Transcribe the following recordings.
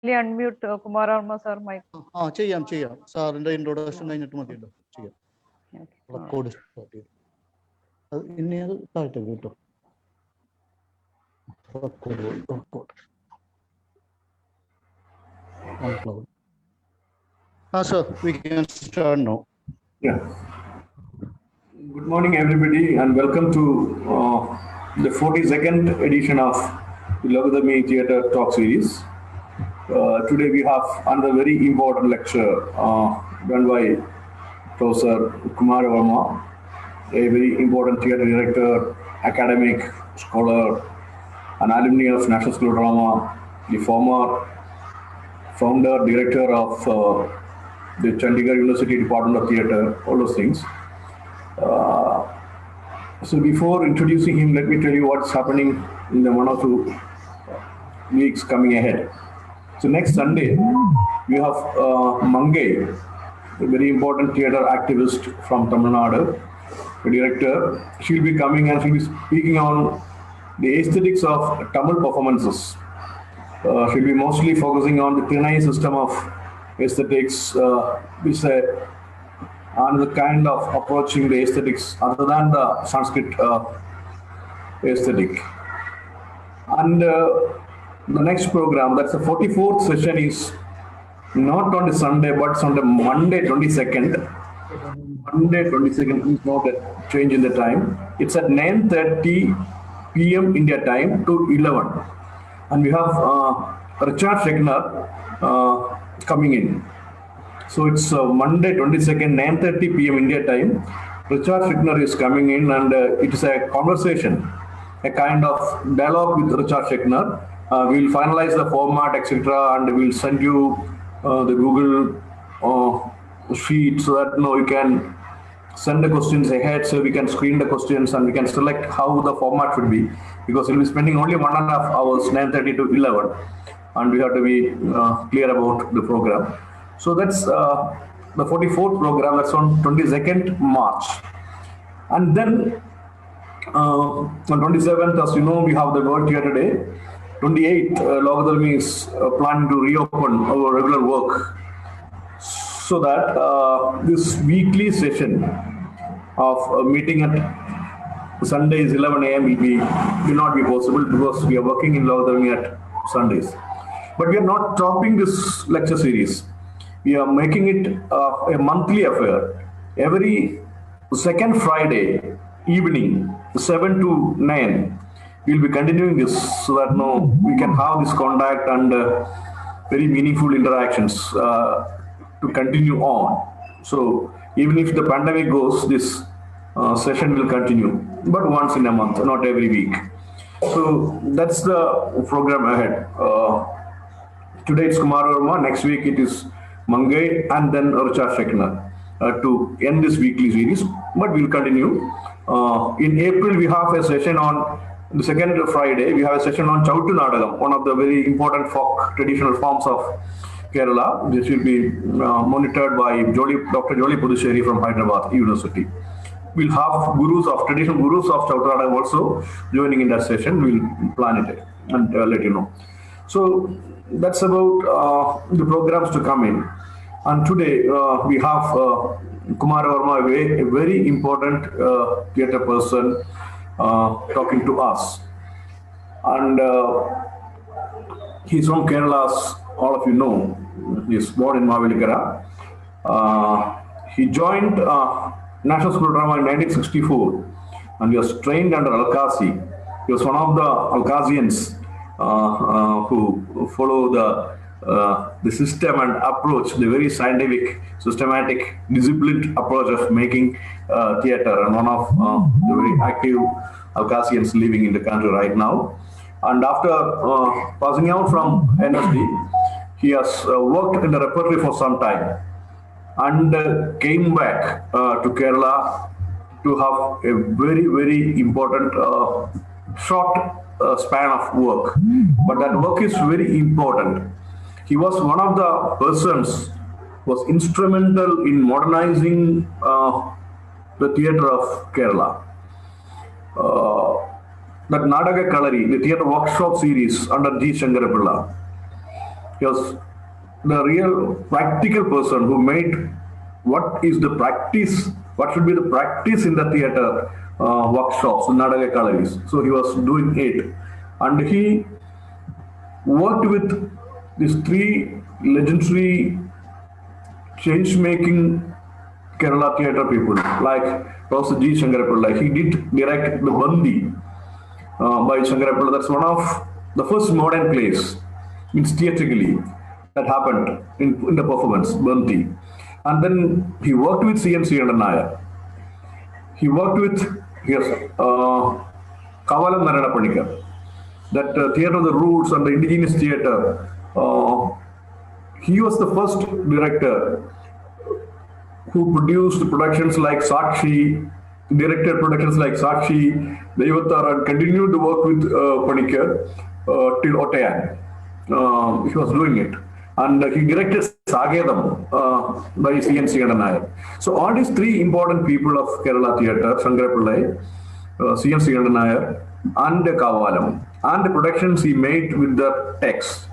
unmute Kumara Varma sir mic. ചെയ്യാം. സാറിന്റെ introduction കഴിഞ്ഞിട്ട് മതിയല്ലോ. ചെയ്യാം. റെക്കോർഡ് സ്റ്റാർട്ട് ചെയ്തു. ഇനി അത് താഴ്ത്തേക്ക് കേട്ടോ. Record. Sir, we can start now. Yeah. Good morning, everybody, and welcome to the 42nd edition of the Lokadharmi Theatre Talk Series. Today we have another very important lecture done by Professor Kumara Varma, a very important theatre director, academic, scholar, an alumni of National School of Drama, the former founder, director of the Chandigarh University Department of Theatre, all those things. So before introducing him, let me tell you what's happening in the 1 or 2 weeks coming ahead. So next Sunday, we have Mangai, a very important theatre activist from Tamil Nadu, a director. She'll be coming and she'll be speaking on the aesthetics of Tamil performances. She'll be mostly focusing on the Trinai system of aesthetics, which is another kind of approaching the aesthetics other than the Sanskrit aesthetic. And the next program, that's the 44th session, is not on the Sunday, but it's on the Monday 22nd. Monday 22nd is not a change in the time. It's at 9:30 p.m. India time to 11. And we have Richard Schechner coming in. So it's Monday 22nd, 9:30 p.m. India time. Richard Schechner is coming in, and it is a conversation, a kind of dialogue with Richard Schechner. We'll finalize the format, etc., and we'll send you the Google sheet so that you can send the questions ahead, so we can screen the questions and we can select how the format should be, because we'll be spending only 1.5 hours, 9:30 to 11, and we have to be clear about the program. So that's the 44th program. That's on 22nd March. And then on 27th, as you know, we have the World Theatre Day. 28th, Lokadharmi is planning to reopen our regular work, so that this weekly session of meeting at Sundays 11 a.m. will not be possible, because we are working in Lokadharmi at Sundays. But we are not stopping this lecture series. We are making it a monthly affair. Every second Friday evening, 7 to 9, we'll be continuing this, so that we can have this contact and very meaningful interactions to continue on. So even if the pandemic goes, this session will continue, but once in a month, not every week. So that's the program ahead. Today it's Kumara Varma, next week it is Mangai, and then Richard Schechner to end this weekly series, but we'll continue. In April, we have a session on the second Friday. We have a session on Chautu Nadakam, one of the very important folk traditional forms of Kerala. This will be monitored by Dr. Jolly Puducherry from Hyderabad University. We'll have traditional gurus of Chautu Nadakam also joining in that session. We'll plan it and let you know. So that's about the programs to come in. And today we have Kumara Varma, a very important theatre person, talking to us. And he's from Kerala, as all of you know. He's born in Mavelikara. He joined National School of Drama in 1964, and he was trained under Alkazi. He was one of the Alkazians who follow the system and approach, the very scientific, systematic, disciplined approach of making theatre, and one of the very active Alkazians living in the country right now. And after passing out from NSD, he has worked in the repertory for some time, and came back to Kerala to have a very, very important short span of work. But that work is very important. He was one of the persons who was instrumental in modernizing the theatre of Kerala. That Nataka Kalaris, the theatre workshop series under Sankara Pillai, He was the real practical person who made what is the practice, what should be the practice in the theater workshops, Nataka Kalaris. So he was doing it. And he worked with these three legendary change-making Kerala theatre people, like Professor G. Sankara Pillai. He did direct the Bandi by Sankara Pillai. That's one of the first modern plays, means theatrically, that happened in the performance, Bandi. And then he worked with Sreekantan Nair. He worked with Kavalam Narayana Panikkar, that theatre of the roots and the indigenous theatre. He was the first director who produced productions like Sakshi, directed productions like Sakshi, Devatar, and continued to work with Panikkar till Ottayan. He was doing it. And he directed Sagedam by C.N. Sreekantan Nair. So all these three important people of Kerala theatre, Sankara Pillai, C.N. Sreekantan Nair, and Kavalam, and the productions he made with the text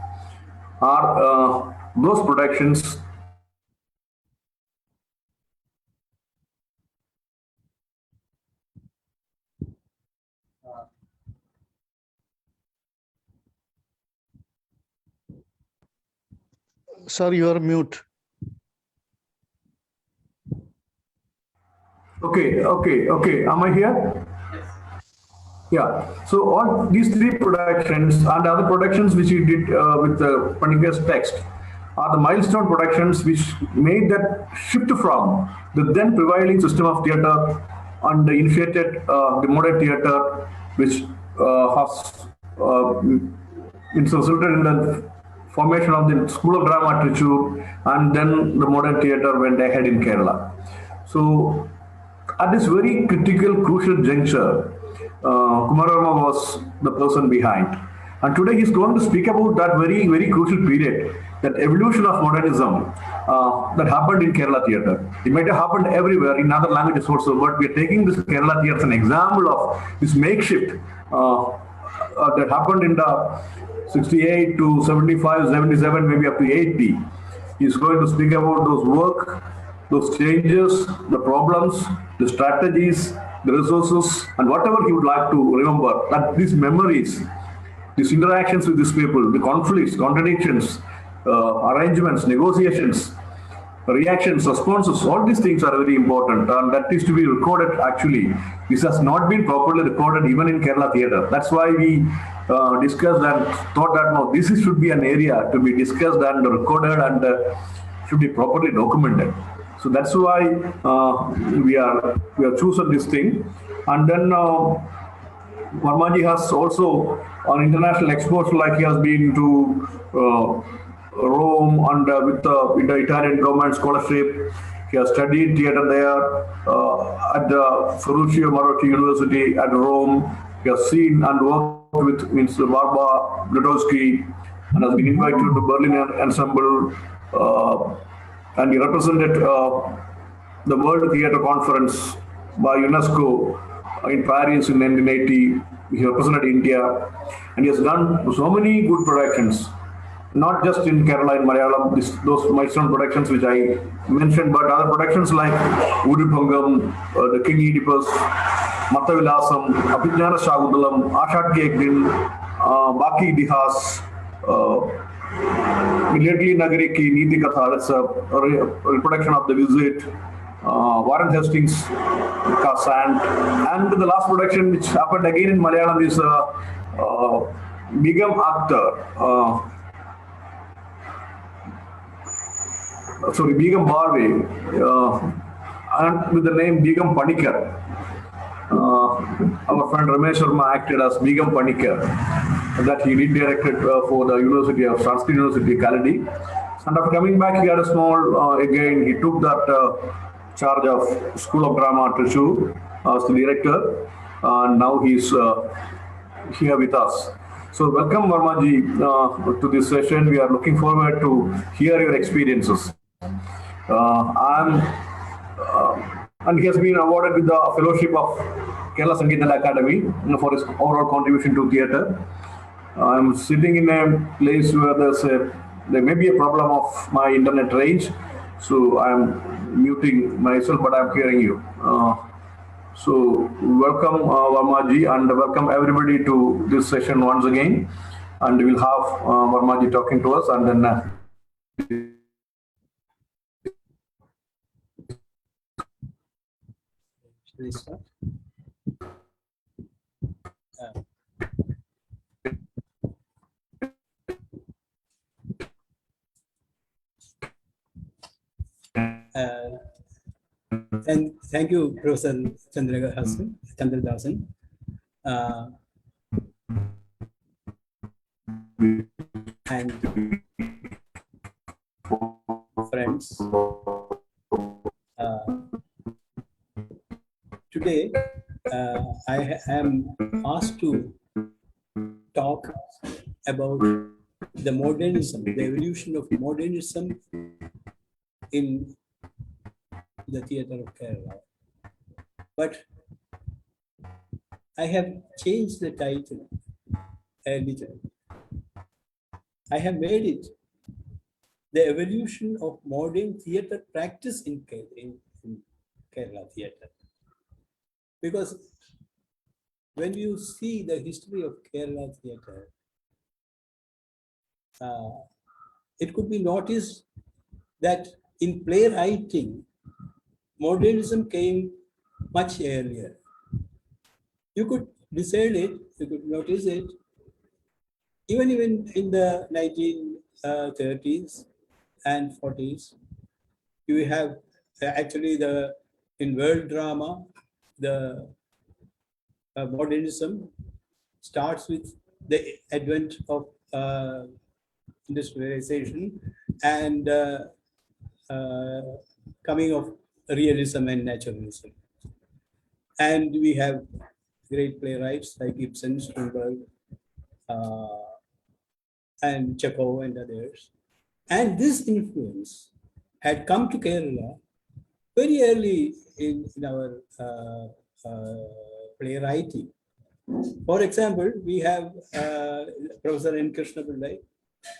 are those productions. Sir, you are mute. Okay. Am I here? Yes. Yeah. So all these three productions and other productions which he did with Panikkar's text are the milestone productions which made that shift from the then prevailing system of theatre and initiated the modern theatre, which has resulted in the formation of the School of Drama Trichur, and then the modern theatre went ahead in Kerala. So at this very critical, crucial juncture, Kumara Varma was the person behind. And today he's going to speak about that very, very crucial period, that evolution of modernism that happened in Kerala theatre. It might have happened everywhere in other languages also, but we are taking this Kerala theatre as an example of this makeshift that happened in the 68 to 75, 77, maybe up to 80. He's going to speak about those work, those changes, the problems, the strategies, the resources, and whatever he would like to remember, that these memories, these interactions with these people, the conflicts, contradictions, arrangements, negotiations, reactions, responses, all these things are very important, and that is to be recorded. Actually, this has not been properly recorded even in Kerala theatre. That's why we discussed and thought that no, this should be an area to be discussed and recorded and should be properly documented. So that's why we have chosen this thing. And then Varmaji has also on international exposure, like he has been to Rome and with the Italian government scholarship. He has studied theatre there at the Ferruccio Marotti University at Rome. He has seen and worked with Barbara Brodowski and has been invited to the Berlin Ensemble, and he represented the World Theatre Conference by UNESCO in Paris in 1980. He represented India, and he has done so many good productions, not just in Kerala, in Malayalam, those milestone productions which I mentioned, but other productions like Udupangam, the King Oedipus, Mattavilasam, Abhijnana Shaguntalam, Ashad Kekdin, Baki Idihas, Military Nagari Ki Niti Katha, that's a reproduction of the visit, Warren Hastings Sand, and the last production which happened again in Malayalam is Begum Akhtar. Begum Barve, and with the name Begum Panikkar. Our friend Ramesh Sharma acted as Begum Panikkar, that he redirected for the University of Sanskrit University, Kaladi. And after coming back, he had a small, again, he took that charge of School of Drama Trichur as the director, and now he's here with us. So welcome Varmaji to this session. We are looking forward to hear your experiences. And he has been awarded with the fellowship of Kerala Sangeeta Academy for his overall contribution to theatre. I'm sitting in a place where there's a there may be a problem of my internet range, so I'm muting myself, but I'm hearing you. So welcome Varmaji, and welcome everybody to this session once again. And we'll have Varmaji talking to us, and then Should I start? And thank you, Professor Chandradasan. And friends, today I am asked to talk about the modernism, the evolution of modernism in the theatre of Kerala. But I have changed the title a little. I have made it the evolution of modern theatre practice in Kerala theatre. Because when you see the history of Kerala theatre, it could be noticed that in playwriting, modernism came much earlier. You could discern it, you could notice it, even in the 1930s and 40s. You have actually in world drama, the modernism starts with the advent of industrialization and coming of realism and naturalism. And we have great playwrights like Ibsen, Strindberg, and Chekhov and others. And this influence had come to Kerala very early in our playwriting. For example, we have Professor N. Krishna Pillai,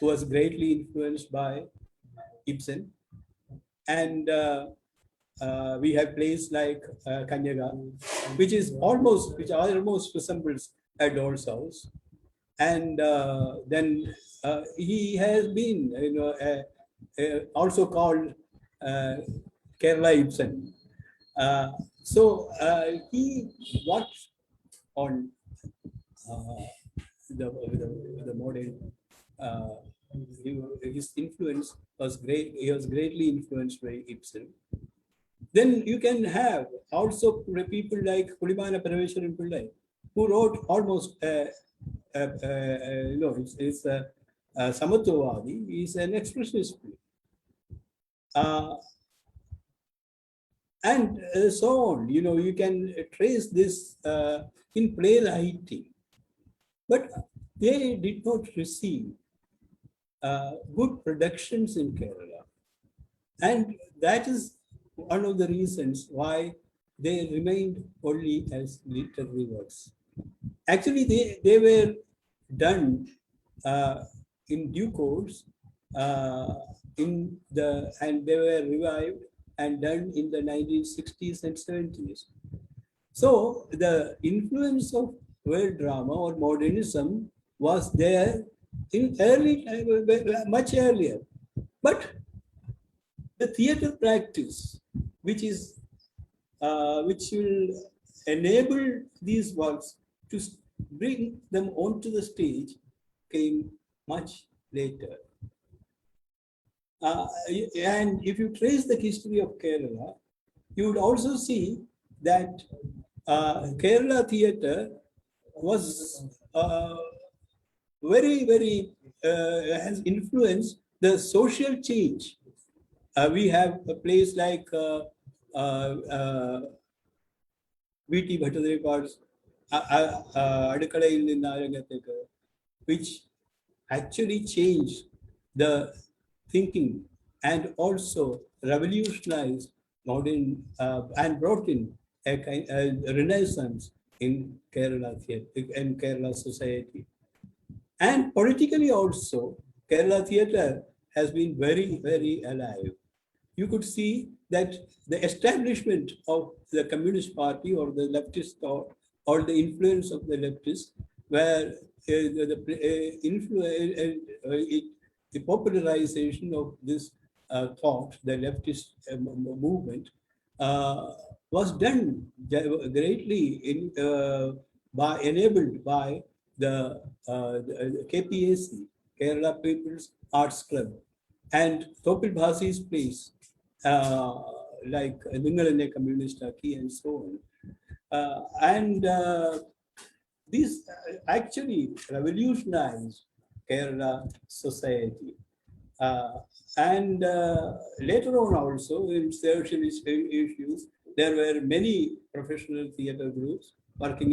who was greatly influenced by Ibsen. And we have plays like Kanyaga, which almost resembles a doll's house. And then he has been, also called Kerala Ibsen. So he worked on the modern. His influence was great. He was greatly influenced by Ibsen. Then you can have also people like Pulimana Parameswaran Pillai, who wrote almost it's a Samatavadi. He's an expressionist. And so on. You can trace this in playwriting. But they did not receive good productions in Kerala. And that is one of the reasons why they remained only as literary works. Actually, they were done in due course, and they were revived and done in the 1960s and 70s. So the influence of world drama or modernism was there in much earlier. But the theatre practice, which will enable these works to bring them onto the stage, came much later. And if you trace the history of Kerala, you would also see that Kerala theatre was has influenced the social change. We have a place like V.T. Bhattacharya's which actually changed the thinking and also revolutionized modern and brought in a renaissance in Kerala theatre, in Kerala society. And politically also, Kerala theatre has been very, very alive. You could see that the establishment of the Communist Party or the leftist thought or the influence of the leftists, where the popularization of this thought, the leftist movement, was done greatly enabled by the KPAC, Kerala People's Arts Club, and Topil Bhasi's place, like Ningalane Communist Aki and so on. These actually revolutionized Kerala society. Later on also in social issues, there were many professional theatre groups working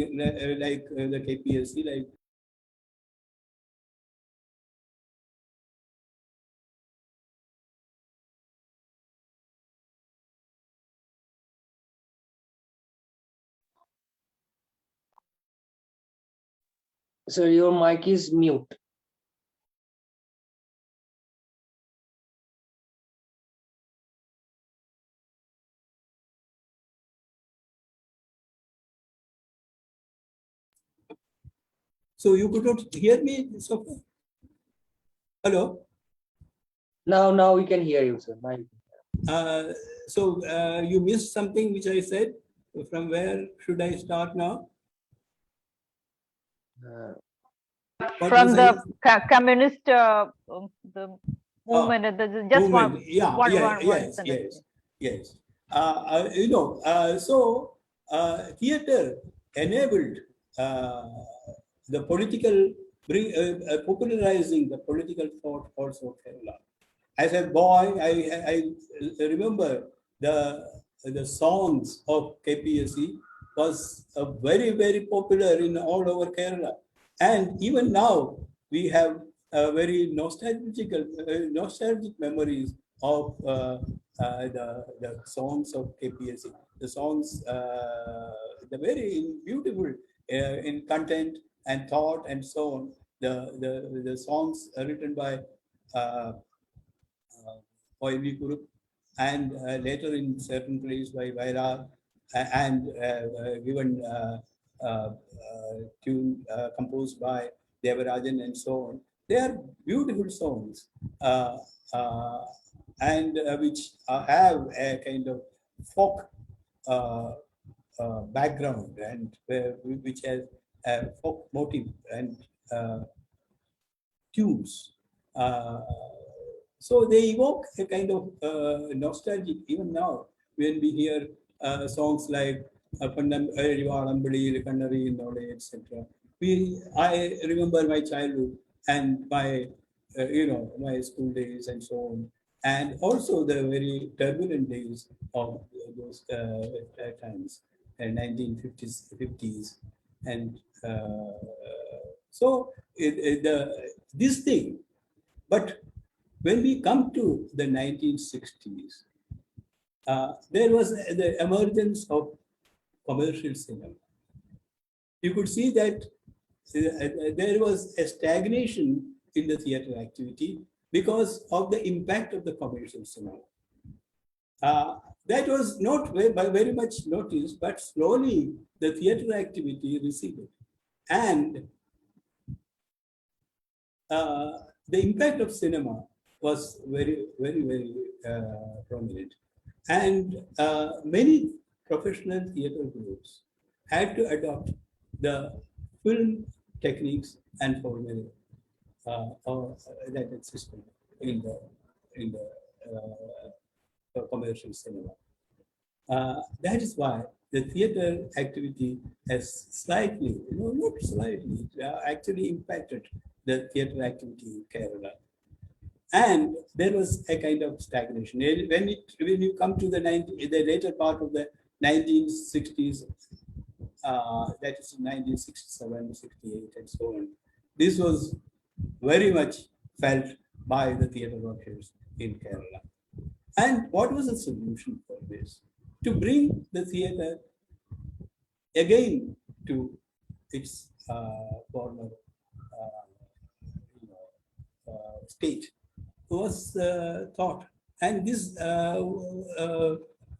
like the KPSC, like Sir, your mic is mute. so you could not hear me so far? Hello? Now we can hear you, sir. You missed something which I said. From where should I start now? From the communist the movement, just movement. one Yes. Theatre enabled the political, popularizing the political thought also of Kerala. As a boy, I remember the songs of KPSC was very, very popular in all over Kerala. And even now, we have very nostalgic memories of the songs of KPSC. The songs, the very beautiful in content and thought and so on. The songs written by Mavelikara, and later in certain plays by Vaira, and given tune composed by Devarajan and so on. They are beautiful songs, and which have a kind of folk background, and which has a folk motive and tunes. So they evoke a kind of nostalgic even now when we hear songs like etc. I remember my childhood and my my school days and so on, and also the very turbulent days of those times, 1950s, and this thing. But when we come to the 1960s, there was the emergence of commercial cinema. You could see that there was a stagnation in the theatre activity because of the impact of the commercial cinema. That was not very much noticed, but slowly the theatre activity receded. And the impact of cinema was very, very, very prominent. And many professional theatre groups had to adopt the film techniques and formula that system in the commercial cinema. That is why the theatre activity has slightly, not slightly, actually impacted the theatre activity in Kerala. And there was a kind of stagnation. When you come to the later part of the 1960s, that is 1967, 68, and so on, this was very much felt by the theatre workers in Kerala. And what was the solution for this? To bring the theatre again to its former state. was taught. And this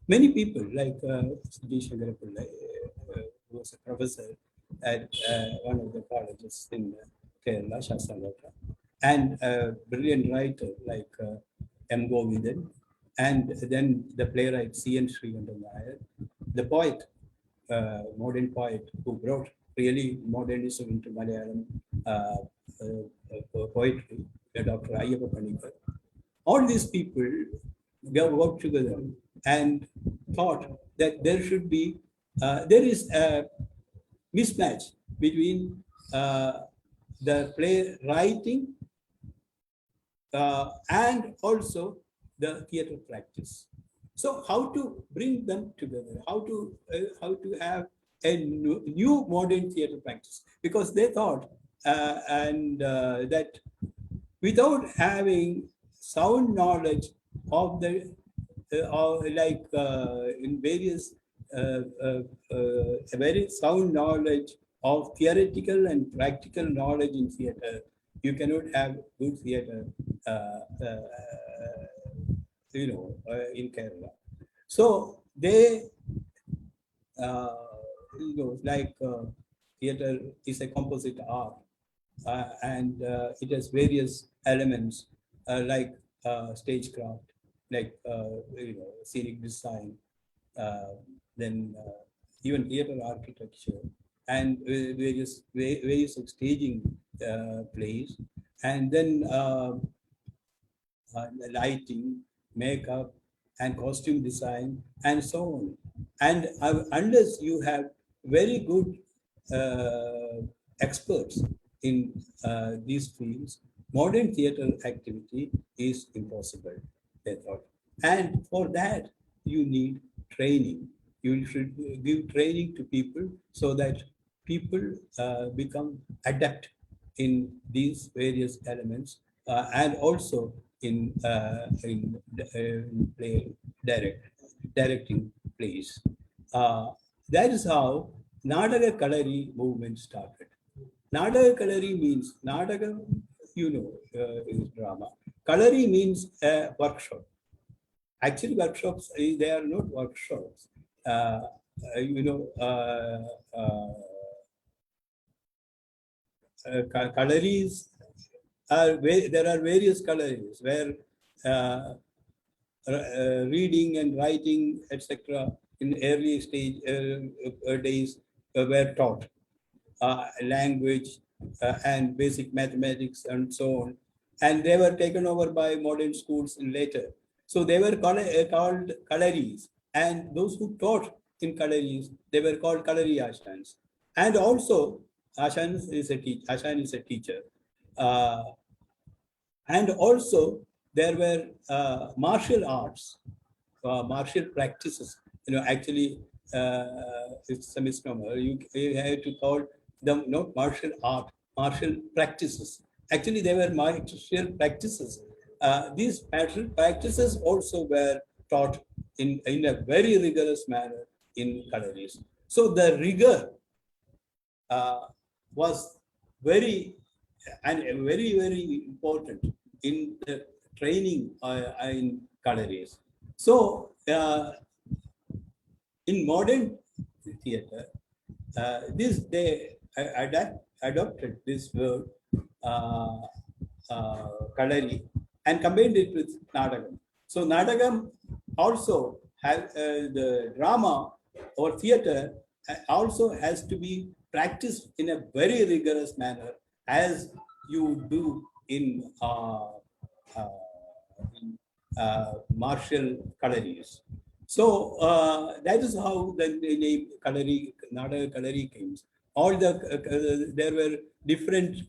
many people like Sankara Pillai, who was a professor at one of the colleges in Kerala, Shastra, and a brilliant writer like M. Govindan, and then the playwright C.N. Sreekantan Nair, the poet, modern poet who brought really modernism into Malayalam poetry, Dr. Ayyappa Panikkar. All these people worked together and thought that there should be, there is a mismatch between the play writing and also the theater practice. So how to bring them together? How to have a new modern theater practice? Because they thought that without having sound knowledge of the in various very sound knowledge of theoretical and practical knowledge in theater, you cannot have good theater in Kerala. So they theater is a composite art, and it has various elements like stagecraft, like scenic design, then even theater architecture, and various ways of staging plays, and then lighting, makeup, and costume design, and so on. And unless you have very good experts in these fields, modern theater activity is impossible, they thought. And for that, you need training. You should give training to people so that people become adept in these various elements, and also in play directing plays. That is how Nadaka Kalari movement started. Nadaka Kalari means Nadaka, is drama. Kalari means workshop. Actually, workshops, they are not workshops. Kalaris there are various kalaris where reading and writing, etc., in early stage days were taught. Language and basic mathematics and so on. And they were taken over by modern schools later. So they were called kalaris. And those who taught in kalaris, they were called kalari ashans. And also, Ashan is a teacher. And also, there were martial arts, martial practices. Actually, it's a misnomer. You have to call them not martial art, martial practices. Actually, they were martial practices. These martial practices also were taught in a very rigorous manner in Kalaris. So the rigor was very important in the training in Kalaris. So in modern theater, they adopted this word Kalari and combined it with Nadaka. So Nadaka also has the drama or theater also has to be practiced in a very rigorous manner as you do in martial Kalaris. So that is how the name Kalari, Nadaka Kalari came. All there were different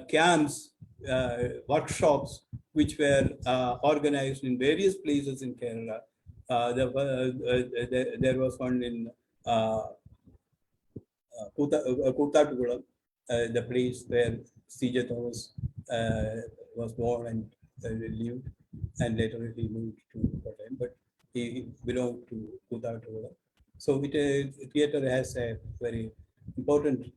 camps, workshops, which were organized in various places in Kerala. There was one in Kutatukulam, the place where C.J. Thomas was born and lived, and later he moved to Kottayam, but he belonged to Kutatukulam. So theater has a very important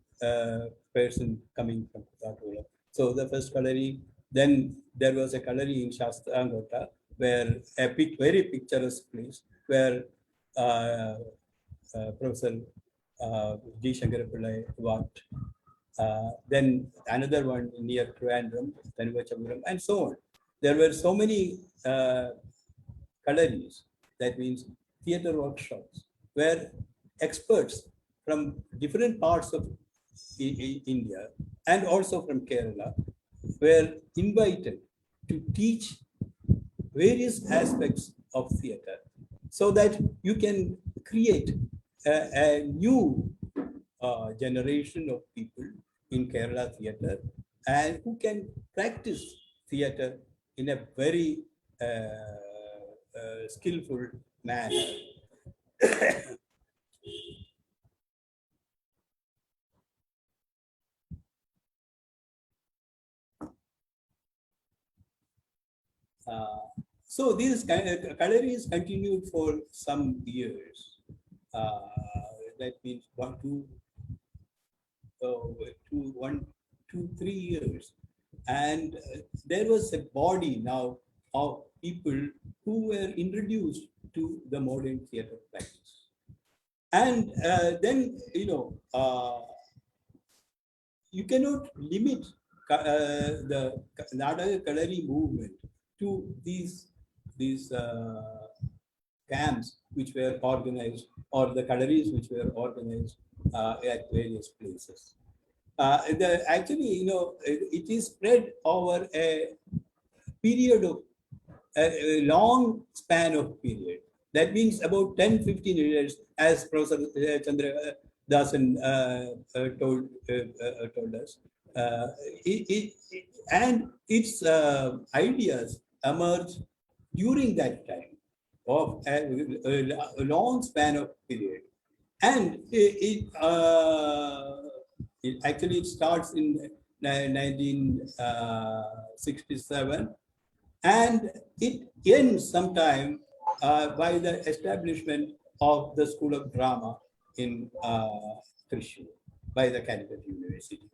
person coming from Kutatukulam. So the first Kalari, then there was a gallery in Shastrangota where a very picturesque place where Professor G. Sankara Pillai worked. Then another one near Trivandrum, Thanathu, and so on. There were so many galleries, that means theatre workshops, where experts from different parts of India and also from Kerala were invited to teach various aspects of theatre so that you can create a new generation of people in Kerala theatre and who can practice theatre in a very skillful manner. So these galleries continued for some years. That means 3 years. And there was a body now of people who were introduced to the modern theatre practice. And then, you cannot limit the Nadaka Kalari movement to these camps which were organized, or the Kalaris which were organized at various places. Actually, it is spread over a period of a long span of period. That means about 10-15 years, as Professor Chandra Dasan told us. And its ideas emerged during that time of a long span of period. And it actually starts in 1967, and it ends sometime by the establishment of the School of Drama in Trichur by the Calicut University.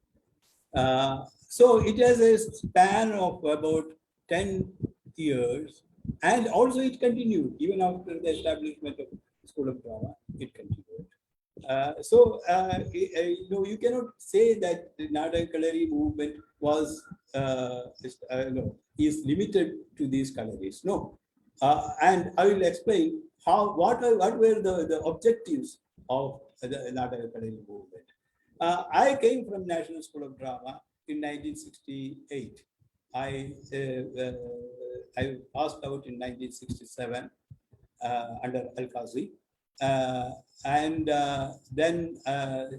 So it has a span of about 10 years, and also it continued even after the establishment of School of Drama. It continued. You cannot say that the Nadaka Kalari movement was is limited to these galleries. No, and I will explain what were the objectives of the Nadaka Kalari movement. I came from National School of Drama in 1968. I passed out in 1967 under Al-Qazi. And then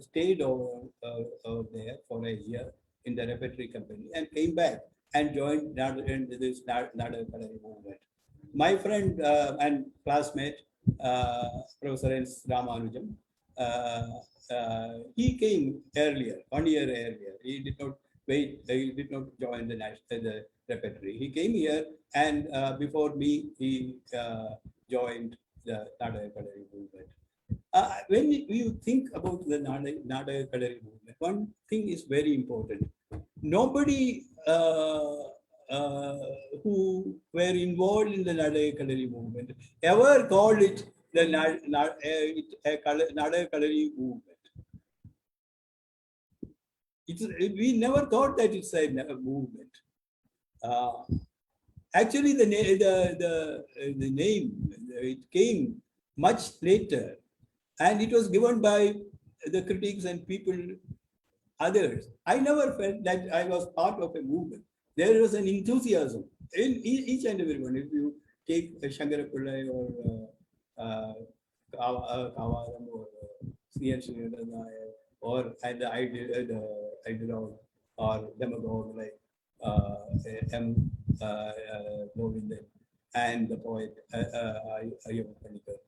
stayed over there for a year in the repertory company and came back and joined this Nadaka Kalari movement. My friend and classmate, Professor S. Ramanujam, he came earlier, 1 year earlier. He did not wait, he did not join the repertory. He came here, and before me, he joined the Nadaka Kalari movement. When you think about the Nadaka Kalari movement, one thing is very important. Nobody who were involved in the Nadaka Kalari movement ever called it the Nadaka Kalari movement. We never thought that it's a movement. Actually, the name, it came much later, and it was given by the critics and people, others. I never felt that I was part of a movement. There was an enthusiasm in each and everyone. If you take Sankara Pillai or Kavalam or Sreekantan Nair, or the ideologue or demagogue like M. Govindan and the poet Kavalam Panikkar.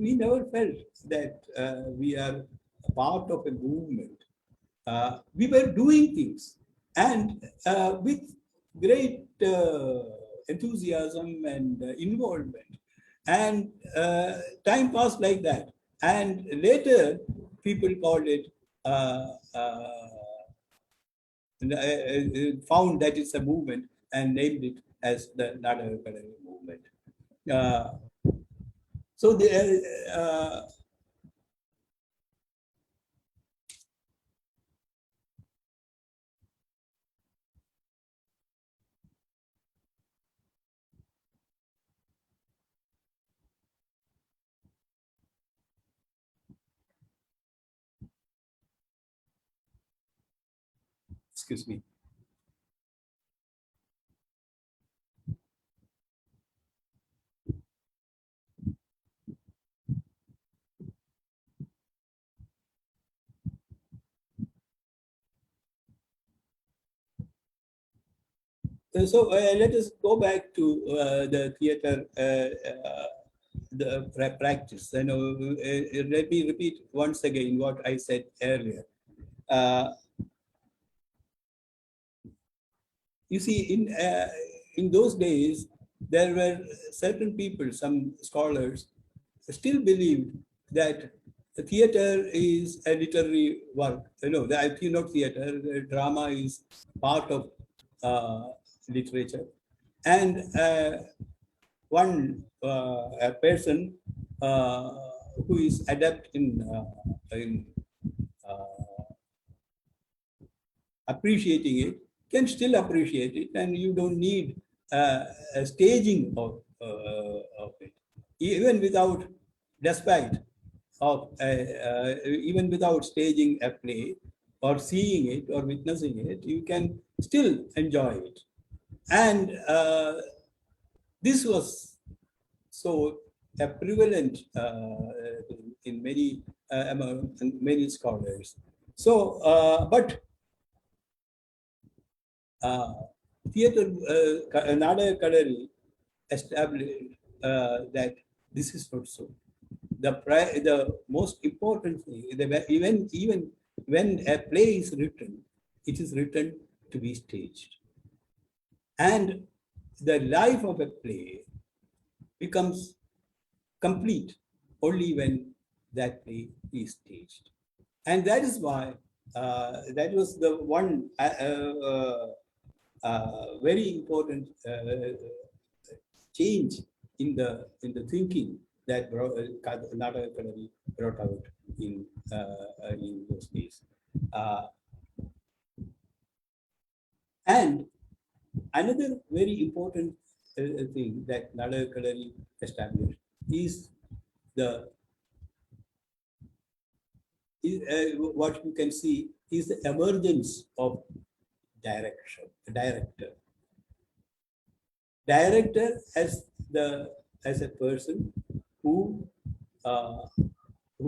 We never felt that we are a part of a movement. We were doing things, and with great enthusiasm and involvement. And time passed like that. And later, people called it found that it's a movement and named it as the Nataka Kalaris movement. So excuse me. So let us go back to the theater, the practice. Let me repeat once again what I said earlier. You see, in those days, there were certain people, some scholars, still believed that the theater is a literary work. Not theater, drama is part of literature. And a person who is adept in appreciating it can still appreciate it, and you don't need a staging of it, even without staging a play or seeing it or witnessing it, you can still enjoy it. And this was so prevalent in many among many scholars. So, but theater Nadaka Kalaris established that this is not so. The most important thing, even when a play is written, it is written to be staged. And the life of a play becomes complete only when that play is staged. And that is why that was the one very important change in the thinking that Nataka Kalaris brought out in those days. And another very important thing that Nataka Kalaris established is what you can see is the emergence of director. Director as a person who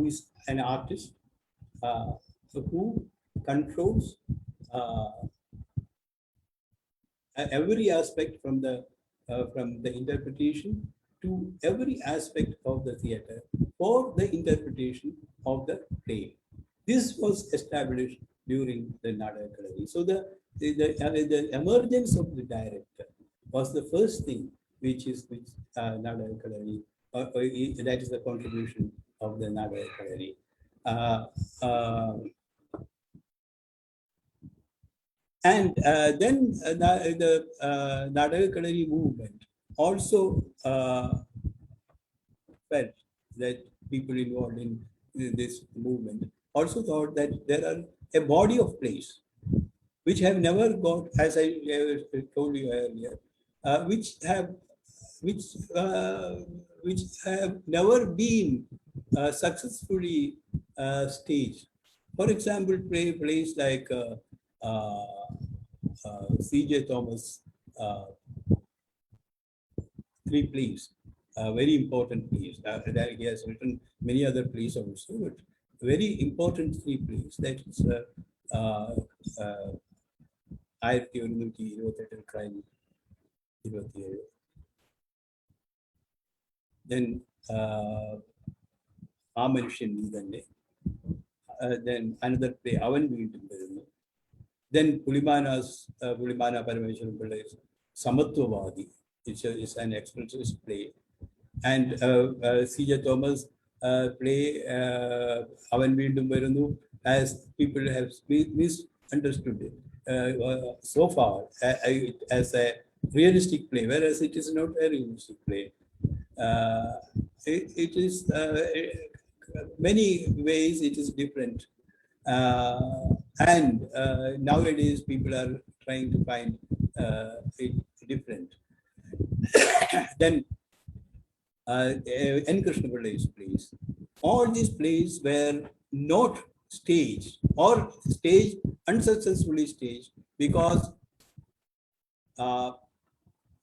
is an artist, who controls every aspect from the interpretation to every aspect of the theater for the interpretation of the play. This was established during the Nataka Kalaris. So the emergence of the director was the first thing which Nataka Kalaris, that is the contribution of the Nataka Kalaris. And then the Nataka Kalaris movement also felt that people involved in this movement also thought that there are a body of plays which have never got, as I told you earlier, which have never been successfully staged. For example, plays like C.J. Thomas, 3 plays, very important plays. He has written many other plays also, but very important 3 plays. That is 1928 crime. Then then another play, Avan Veendum Varunu. Then Pulimana Parameshwaran Pillai's Samatvavadi, which is an expressionist play. And C.J. Thomas play Avan Veendum Varunu, as people have misunderstood it. so far as a realistic play, whereas it is not a realistic play. It is many ways it is different. And nowadays people are trying to find it different. Then N. Krishna Pillai's plays. All these plays were not staged or staged unsuccessfully staged because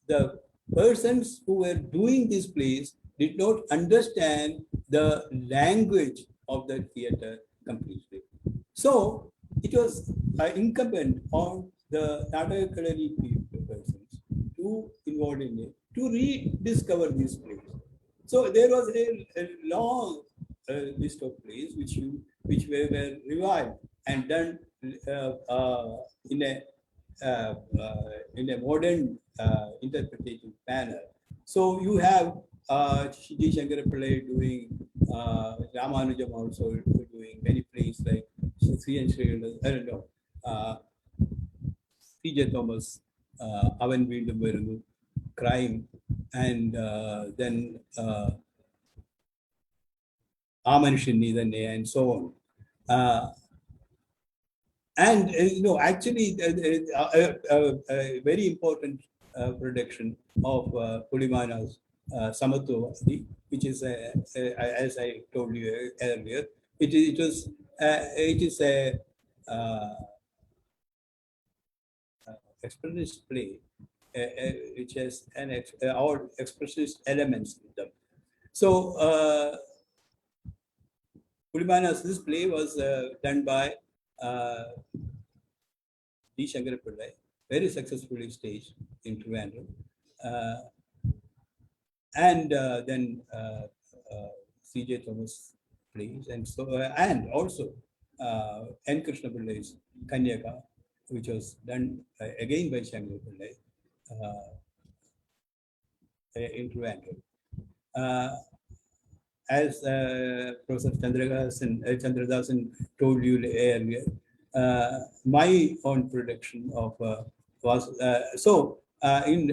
the persons who were doing these plays did not understand the language of the theater completely. So it was incumbent on the Nataka Kalaris persons to involve in it, to rediscover these plays. So there was a long list of plays which were revived and done in a modern interpretative manner. So you have G. Sankara Pillai doing, Ramanujam also doing many plays like Sreekantan, I don't know, C.J. Thomas, Avan Veendum Varunu, Crime, and then Amanushini, and so on. And actually, a very important production of Pulimana's Samathu, which is, as I told you earlier, it is a expressionist play, which has all expressionist elements in them. So Pulimana's this play was done by D. Sankara Pillai, very successfully staged in Trivandrum. And then C.J. Thomas plays, and so and also N. Krishna Pillai's Kanyaka, which was done again by Sankara Pillai in Trivandrum. As Professor Chandradasan told you earlier, my own production of was in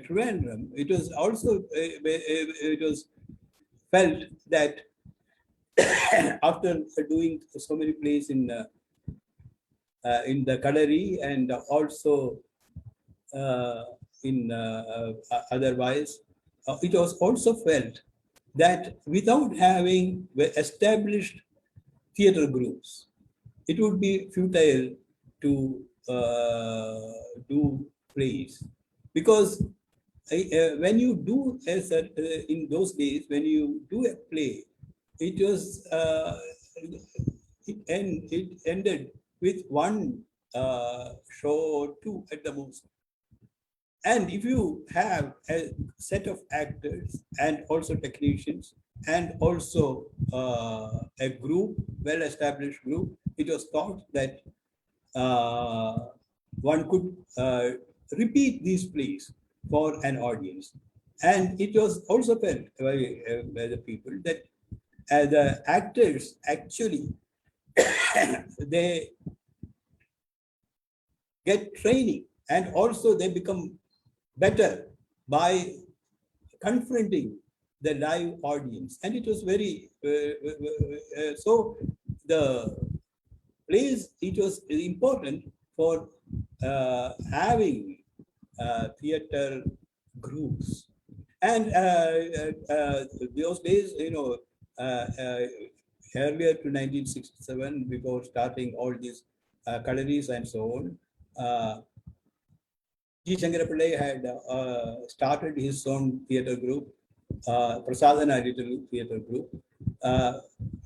Trivandrum. It was also it was felt that after doing so many plays in the Kalari and also in otherwise, it was also felt that without having established theater groups, it would be futile to do plays, because when you do in those days, when you do a play, it was it ended with one show or two at the most. And if you have a set of actors and also technicians and also a group, well-established group, it was thought that one could repeat these plays for an audience. And it was also felt by the people that the actors actually they get training and also they become better by confronting the live audience. And it was very so the plays, it was important for having theater groups. And those days, earlier to 1967, before starting all these Kalaris and so on, G. Sankara Pillai had started his own theatre group, Prasadana Little Theatre Group,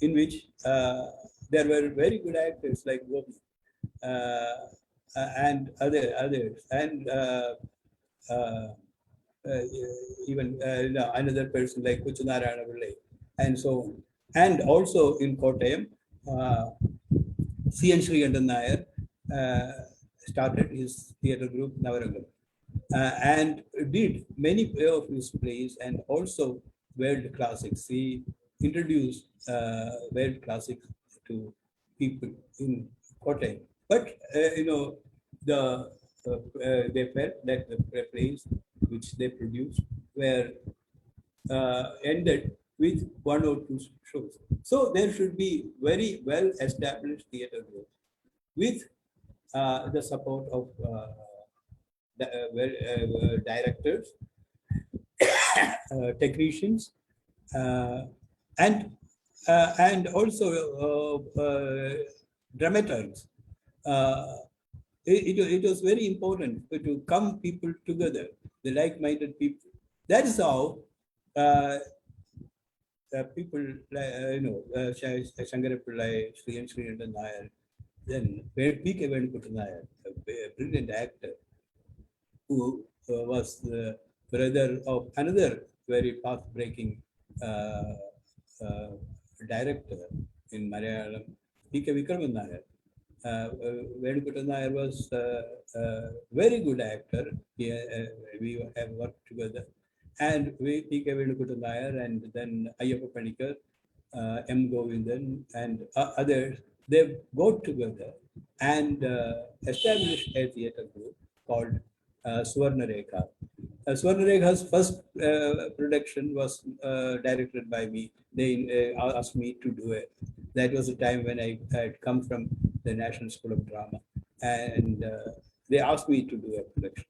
in which there were very good actors like Gopi and others, and even another person like Narayana Panikkar, and so on. And also in Kottayam, C.N. Sreekantan Nair started his theatre group Navarangam and did many of his plays and also world classics. He introduced world classics to people in Kottayam. But they felt that the plays which they produced were ended with one or two shows. So there should be very well established theatre group with the support of directors, technicians, uh, and also dramaturgs. Uh, it was very important to come people together, the like-minded people. That is how people like Sankara Pillai, Sreekantan Nair, then P.K. Venkutan Nair, a brilliant actor who was the brother of another very path-breaking uh, uh, director in Malayalam, P.K. Vikraman Nair. Venkutan Nair was a very good actor. We have worked together. And we, P.K. Venkutan Nair and then Ayyappa Panikkar, M. Govindan and others, they got together and established a theatre group called Suvarna Rekha. Suvarna Rekha's first production was directed by me. They asked me to do it. That was the time when I had come from the National School of Drama, and they asked me to do a production.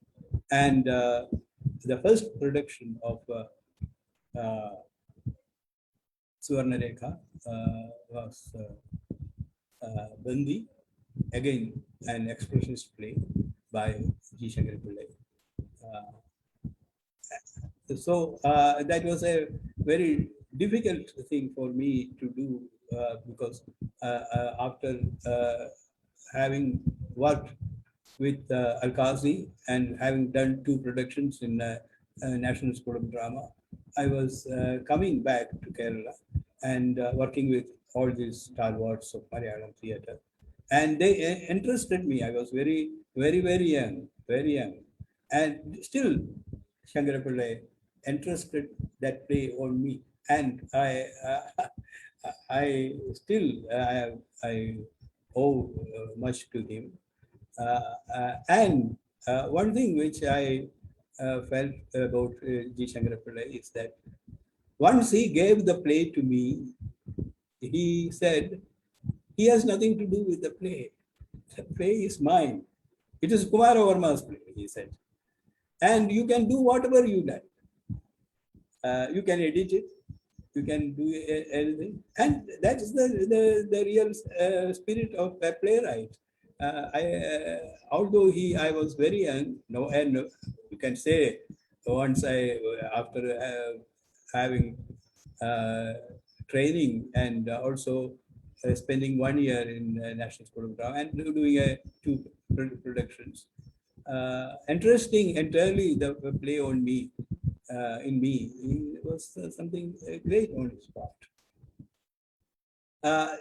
And the first production of Suvarna Rekha was Bandi, again an expressionist play by G. Sankara Pillai. So that was a very difficult thing for me to do because after having worked with Al-Qazi and having done 2 productions in National School of Drama, I was coming back to Kerala and working with all these stalwarts of Malayalam theatre. And they interested me. I was very, very, very young, very young. And still, Sankara Pillai entrusted that play on me. And I still, I owe much to him. And one thing which I felt about G. Sankara Pillai is that once he gave the play to me, he said, he has nothing to do with the play. The play is mine. It is Kumara Varma's play, he said. And you can do whatever you like. You can edit it. You can do anything. And that is the real spirit of a playwright. Although I was very young, and you can say once after having training and also spending 1 year in National School of Drama and doing 2 productions. Interesting entirely the play on me, in me, it was something great on his part.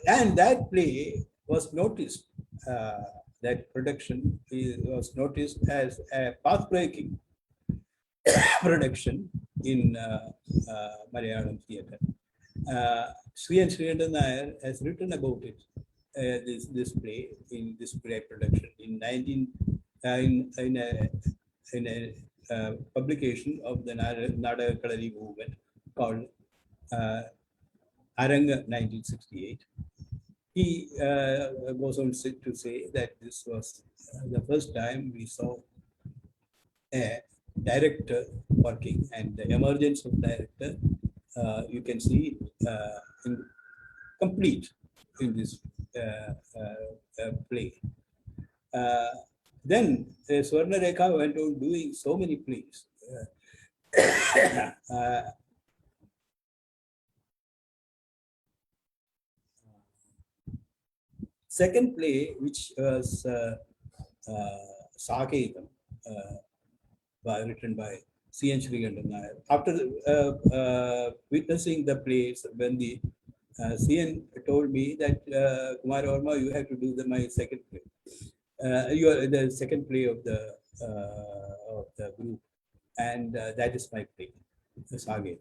And that play was noticed, that production was noticed as a path-breaking production in Malayalam theatre. Sreekantan Nair has written about it, this play in this play production in a publication of the Nataka Kalaris movement called Aranga 1968. He goes on to say that this was the first time we saw a director working, and the emergence of director you can see complete in this play. Then Suvarna Rekha went on doing so many plays. Second play, which was Saketham, written by C.N. Sreekantan Nair. After witnessing the plays, when the C.N. told me that Kumara Varma, you have to do my second play. You are the second play of the group, and that is my play, the Saga.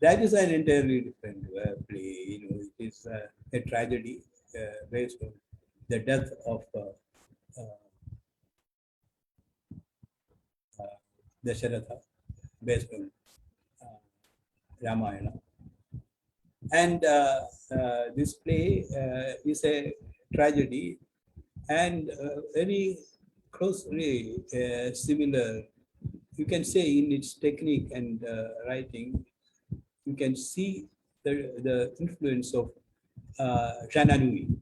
That is an entirely different play. It is a tragedy based on the death of Dasharatha, based on Ramayana. And this play is a tragedy and very closely similar. You can say in its technique and writing, you can see the influence of Shananui.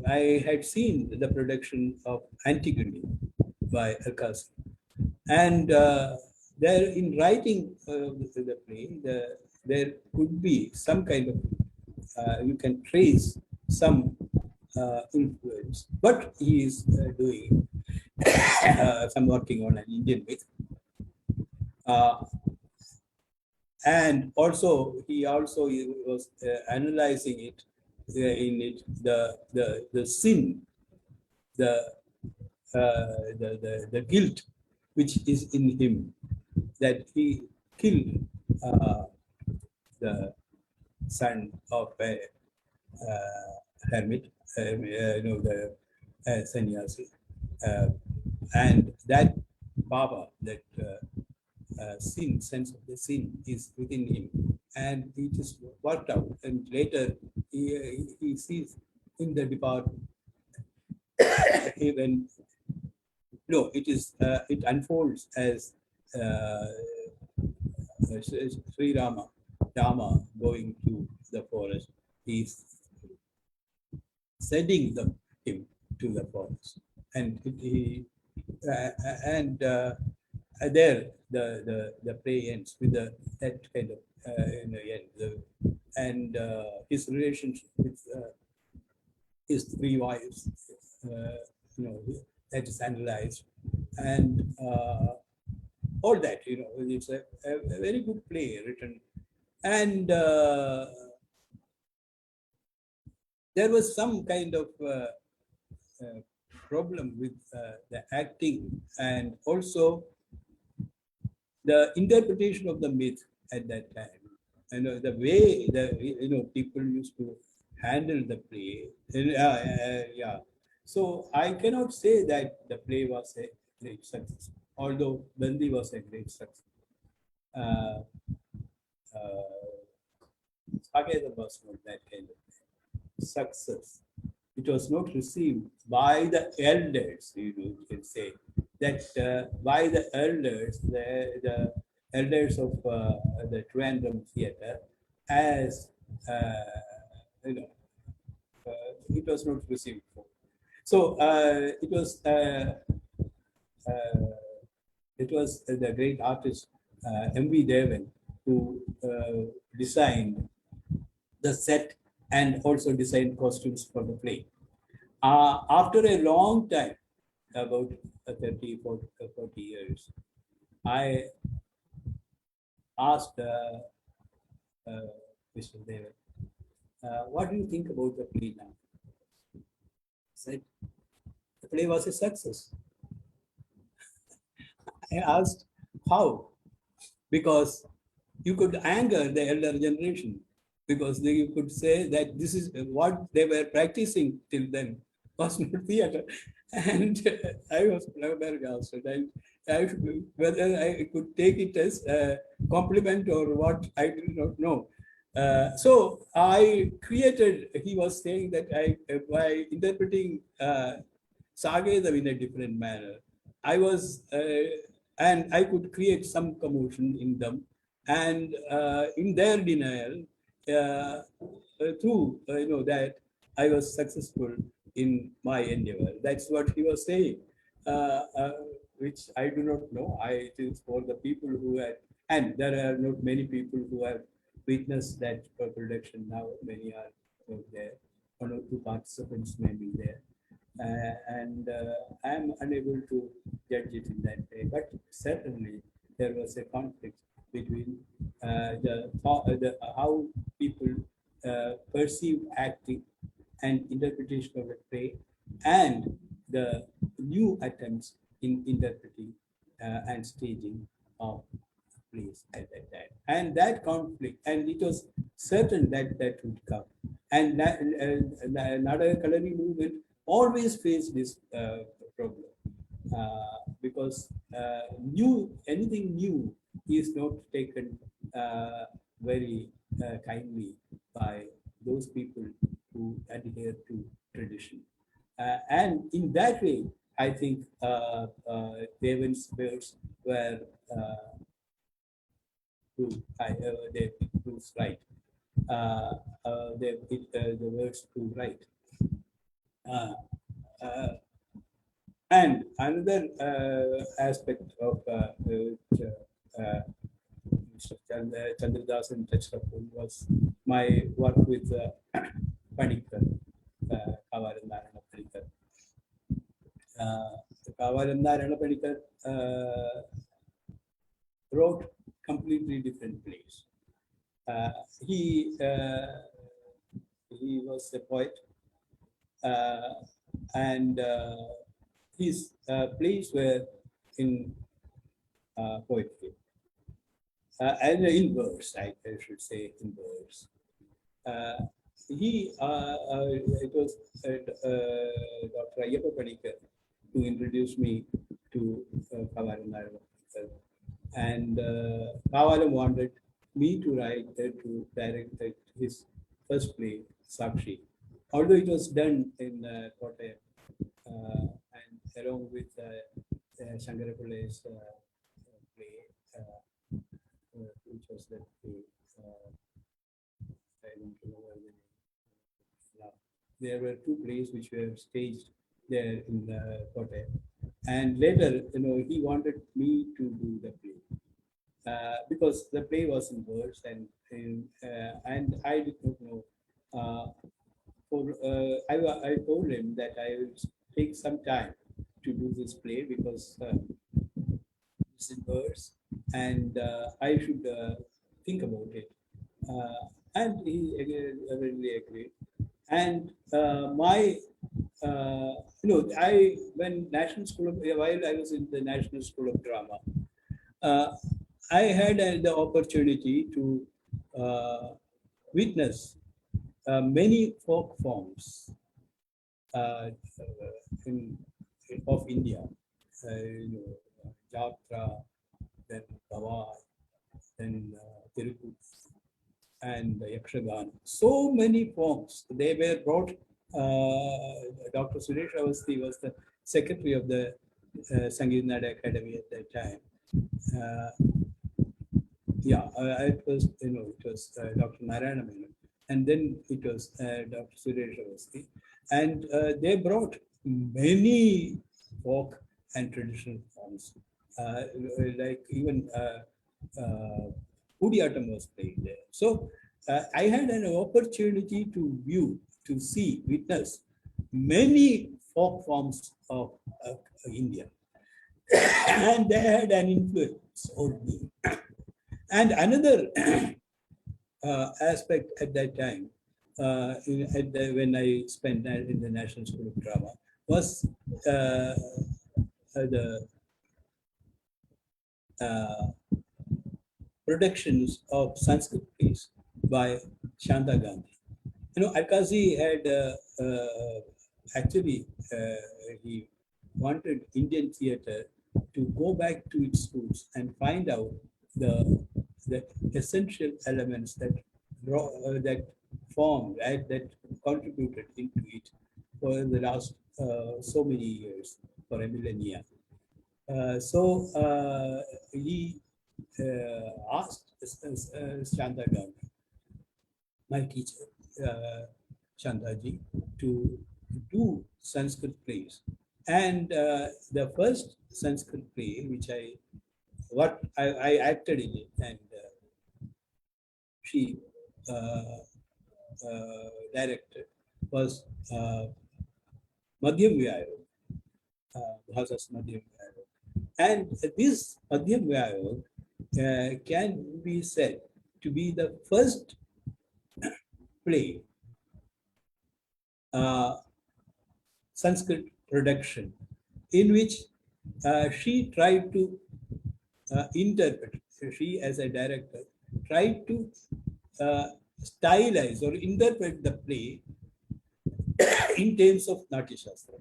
I had seen the production of Antigone by Alcázar. And there, in writing the play, there could be some kind of, you can trace some influence. But he is doing some working on an Indian myth. And also, he also was analyzing it in it, the sin, the guilt which is in him, that he killed the son of a hermit, the sannyasi, and that Baba, that sense of the sin is within him, and it is worked out. And later he sees in the department, even it unfolds as Sri Rama going to the forest. He's sending him to the forest, and there the play ends with that kind of end, his relationship with his three wives, that is analyzed, and all that, it's a very good play written. And there was some kind of problem with the acting, and also the interpretation of the myth at that time. The way people used to handle the play. So I cannot say that the play was a great success, although Bandi was a great success. Sageda was not that kind of success. It was not received by the elders, you can say. That by the elders, the elders of the Trivandrum theatre, as it was not received for. So it was the great artist M.V. Devan who designed the set and also designed costumes for the play. After a long time, about 30, 40 years, I asked Mr. Devan, what do you think about the play now? He said, the play was a success. I asked, how? Because you could anger the elder generation, because you could say that this is what they were practicing till then was not theatre. And I was flabbergasted. Whether I could take it as a compliment or what, I did not know. So I created, he was saying that by interpreting Sageda in a different manner, I was, and I could create some commotion in them. And in their denial, through that I was successful in my endeavor. That's what he was saying, which I do not know. It is for the people who had, and there are not many people who have witnessed that production now. Many are there. One or two participants may be there. And I am unable to judge it in that way. But certainly there was a conflict between how people perceive acting and interpretation of a play, and the new attempts in interpreting and staging of plays at that time. And that conflict, and it was certain that that would come. And Nadaka Kalaris movement always faced this problem because anything new is not taken very kindly by those people who adhere to tradition. And in that way, I think Devan's words were they proves right. The words prove right. And another aspect of Mr. Chandradasan touched upon was my work with Panikkar, Kavalam Narayana Panikkar. Kavalam Narayana Panikkar wrote completely different plays. He was a poet, and his plays were in poetry. And in verse, I should say, in verse. It was Dr. Ayyappa Panikkar who introduced me to Kavalam Narayana Panikkar. And Kavalam wanted me to direct his first play, Sakshi. Although it was done in Kottayam, and along with Sankara Pillai's play, which was that play, I don't remember the name. There were two plays which were staged there in Kottayam. And later, he wanted me to do the play because the play was in verse, and I did not know. I told him that I will take some time to do this play because it's in verse, and I should think about it. And he really agreed. And while I was in the National School of Drama, I had the opportunity to witness many folk forms of India, Jatra, then Bawai, then Tirupur, and Yakshagan. So many forms. They were brought. Dr. Suresh Avasthi was the secretary of the Sangeet Nada Academy at that time. It was Dr. Narayana Menon, and then it was Dr. Suresh Avasthi, and they brought many folk and traditional forms, like even Kudiyatam was played there. So I had an opportunity to witness many folk forms of India, and they had an influence on me. And another aspect at that time, when I spent in the National School of Drama, was the productions of Sanskrit plays by Shanta Gandhi. Akazi had he wanted Indian theatre to go back to its roots and find out the essential elements that formed, that contributed into it for the last so many years, for a millennia. So he asked Shanta Gandhi, my teacher, Shantaji, to do Sanskrit plays. And the first Sanskrit play, which I acted in it, and she directed, was Madhyam Vyayog, Bhasas Madhyam Vyayog. And this Madhyam Vyayog can be said to be the first play, Sanskrit production, in which she tried to interpret, she as a director, tried to stylize or interpret the play in terms of Natya Shastra.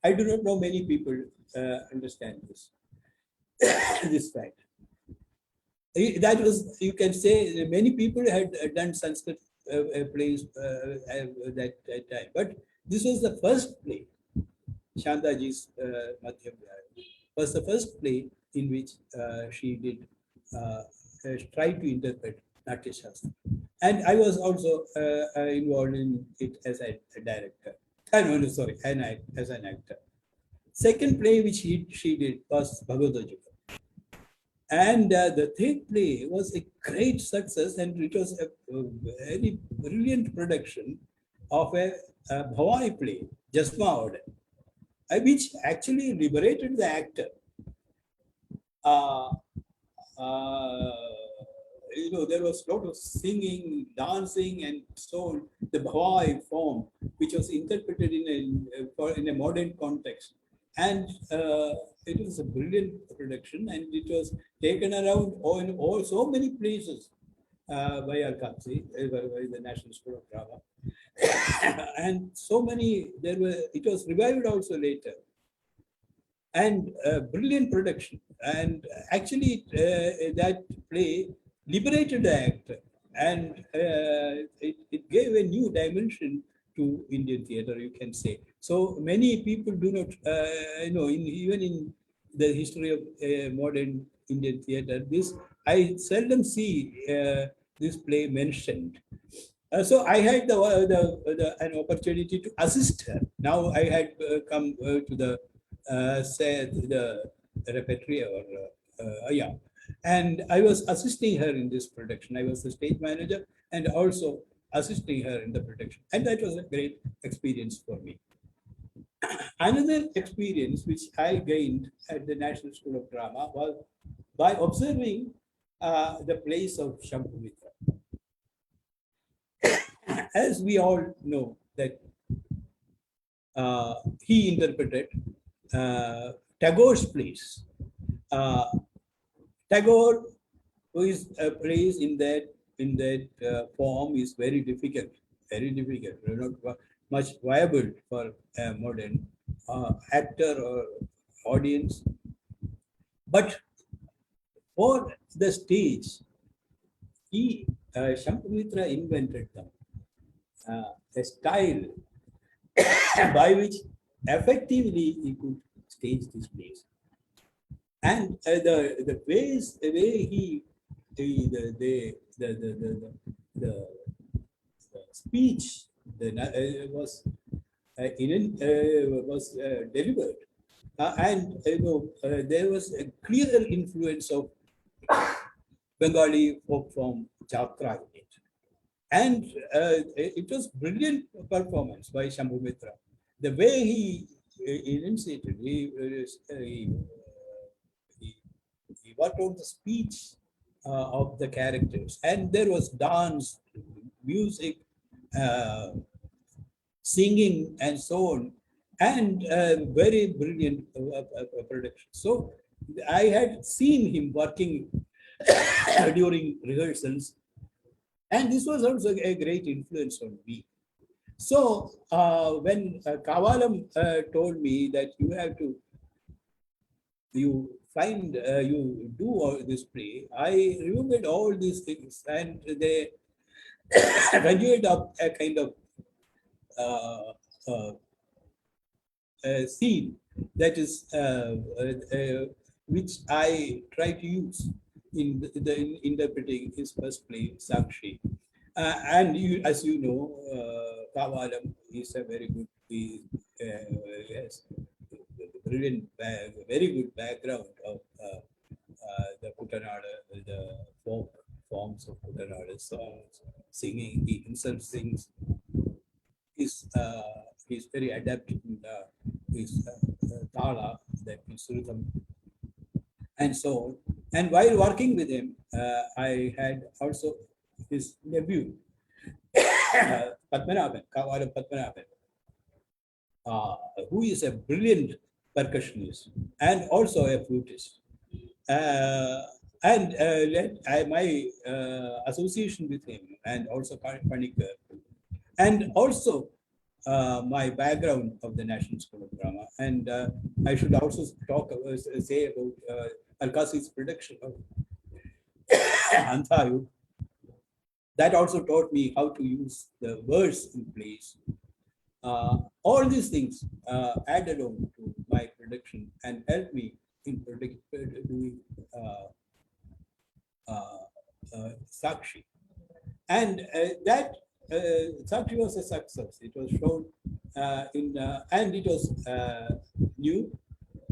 I do not know many people understand this, this fact. That was, you can say, many people had done Sanskrit plays that time. But this was the first play, Shantaji's Madhyam Vyaya, was the first play in which she did try to interpret Natya Shastra. And I was also involved in it as a director. No, sorry, as an actor. Second play which she did was Bhagavad Gita. And the third play was a great success, and it was a very brilliant production of a Bhavai play, Jasma Order, which actually liberated the actor. There was a lot of singing, dancing, and so on. The Bhavai form, which was interpreted in a modern context. And it was a brilliant production, and it was taken around in all so many places by Alkamsi, by the National School of Drama. And so many, it was revived also later. And brilliant production. And actually, that play liberated the actor, and it gave a new dimension to Indian theatre, you can say. So many people do not, even in the history of modern Indian theatre, I seldom see this play mentioned. So I had an opportunity to assist her. Now I had come to the repertory and I was assisting her in this production. I was the stage manager and also assisting her in the production, and that was a great experience for me. Another experience which I gained at the National School of Drama was by observing the plays of Shambhumitra. As we all know that he interpreted Tagore's plays. Tagore, who is plays in that form, is very difficult, not much viable for a modern actor or audience. But for the stage, Shambhumitra invented them, a style by which effectively he could stage this plays. And the way the speech was delivered, and there was a clear influence of Bengali folk form Jatra in it, and it was brilliant performance by Shambhumitra. The way he enunciated, he worked out the speech of the characters, and there was dance, music, singing, and so on, and very brilliant production. So I had seen him working during rehearsals, and this was also a great influence on me. So when Kavalam told me that you do all this play, I remembered all these things, and they conjured up a kind of scene that is which I try to use in interpreting his first play, Sakshi. And as you know, Kavalam is a very good, yes, brilliant, very good background of the Kutanada, the folk forms of Kutanada songs, singing. He himself sings. He's very adept in his tala, that means rhythm, and so on. And while working with him, I had also his nephew, Padmanabhan, Kavalam Padmanabhan, who is a brilliant percussionist and also a flutist. And my association with him, and also Panikkar, and also my background of the National School of Drama. And I should also say about Alkasi's production of Anthayu. That also taught me how to use the words in place. All these things added on to my production and helped me in doing Sakshi. And that Sakshi was a success. It was shown and it was new.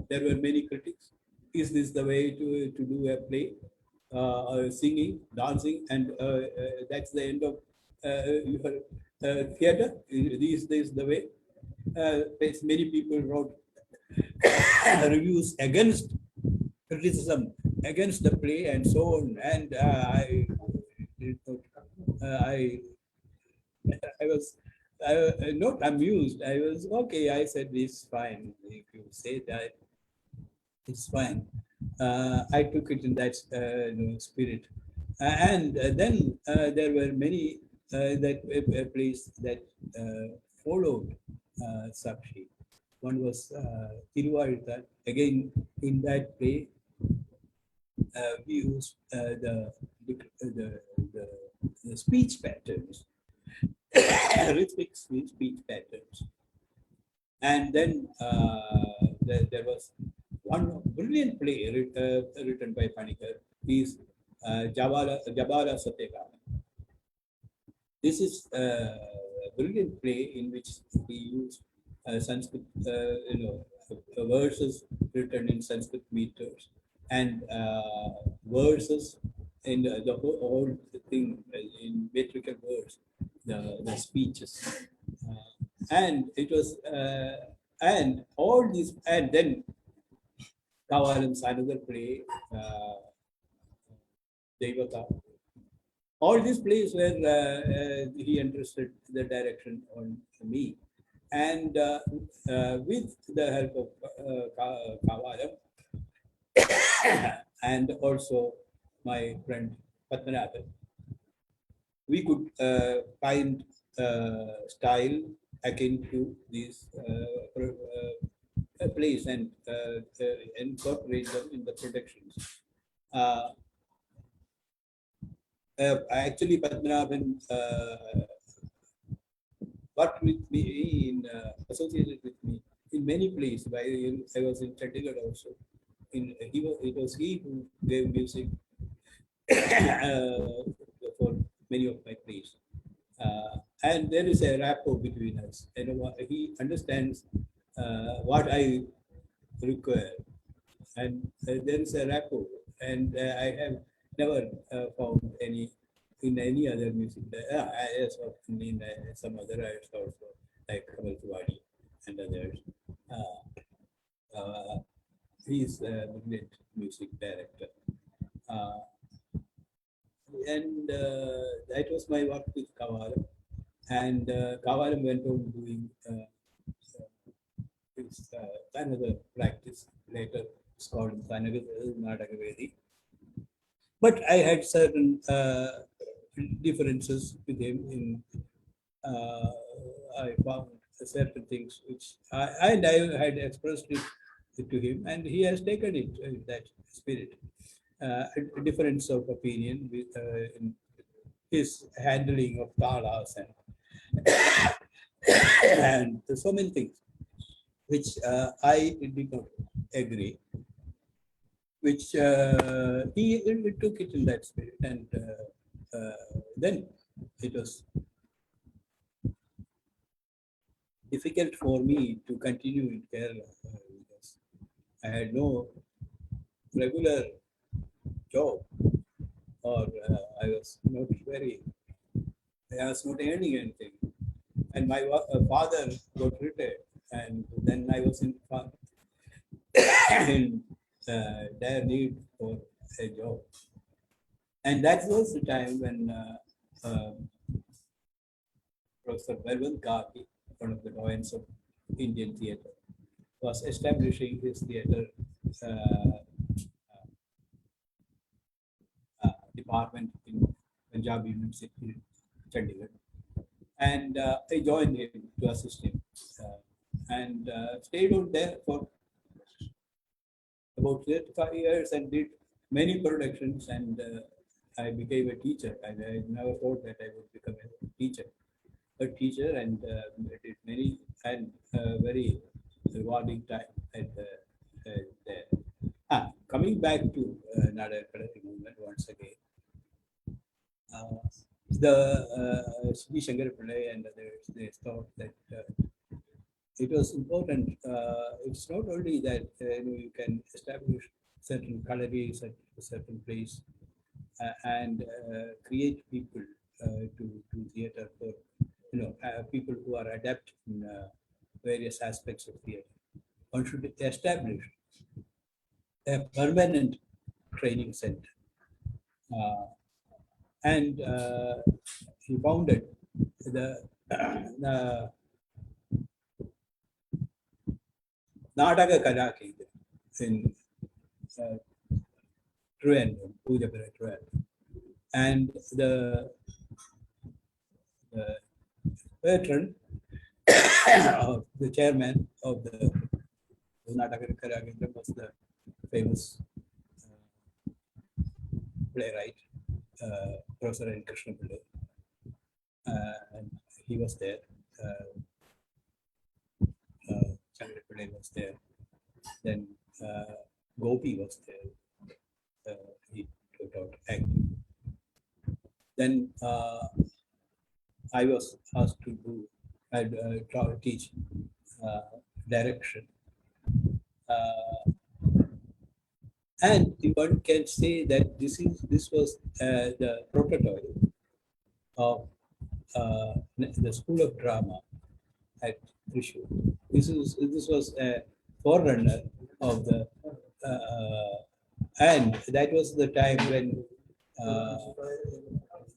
There were many critics. Is this the way to do a play? Singing, dancing, and that's the end of your theater. These days, the way. Many people wrote reviews against criticism, against the play, and so on. And I was not amused. I was okay. I said, it's fine. If you say that, it's fine. I took it in that spirit. And then there were many plays that followed Sakshi. One was Tiruvarita. Again, in that play, we used the speech patterns, rhythmic speech patterns. And then there was one brilliant play written by Panikkar, is Jabala Satyakala. This is a brilliant play in which we use Sanskrit, verses written in Sanskrit meters and verses in the whole thing in metrical words, the speeches. And it was, and all these, and then Kavalam's another play, Devata. All these plays where he entrusted the direction on me. And with the help of Kavalam and also my friend Padmanabhan, we could find style akin to these plays and incorporate them in the productions. Actually, Padmanabhan worked with me, associated with me in many plays. I was in Chandigarh also. It was he who gave music for many of my plays. And there is a rapport between us. And he understands what I require. And there is a rapport. And I have never found any in any other music. As in some other artists also, like Kamal Tiwari and others. He is a brilliant music director. And that was my work with Kavalam. And Kavalam went on doing another practice later. It's called Nadaka vedi. But I had certain differences with him. I found certain things which I had expressed it to him, and he has taken it in that spirit. A difference of opinion with in his handling of talas and so many things which I did not agree, which he took it in that spirit, and then it was difficult for me to continue in Kerala because I had no regular job, or I was not earning anything, and my father got retired, and then I was in dire need for a job. And that was the time when Professor Mavelikara, one of the doyens of Indian theatre, was establishing his theatre department in Punjab University, Chandigarh. And I joined him to assist him and stayed on there for about 35 years and did many productions, and I became a teacher. And I never thought that I would become a teacher, and did many and very rewarding time at there. Coming back to Nadaka Kalaris movement once again. The Sreekantan Pillai and others, they thought that it was important. It's not only that you can establish certain calories at a certain place and create people to theatre for people who are adept in various aspects of theatre. One should establish a permanent training center. And he founded the Nataka Kalaris in Trivandrum, Pujapura, Trivandrum. And the patron, or the chairman of the Nataka Kalaris was the famous playwright, Professor N. Krishna Pillai. And he was there. Sankara Pillai was there. Then Gopi was there. He taught out acting. Then I was asked to teach direction. And one can say that this was the prototype of the School of Drama at Trichur. This was a forerunner of the, and that was the time when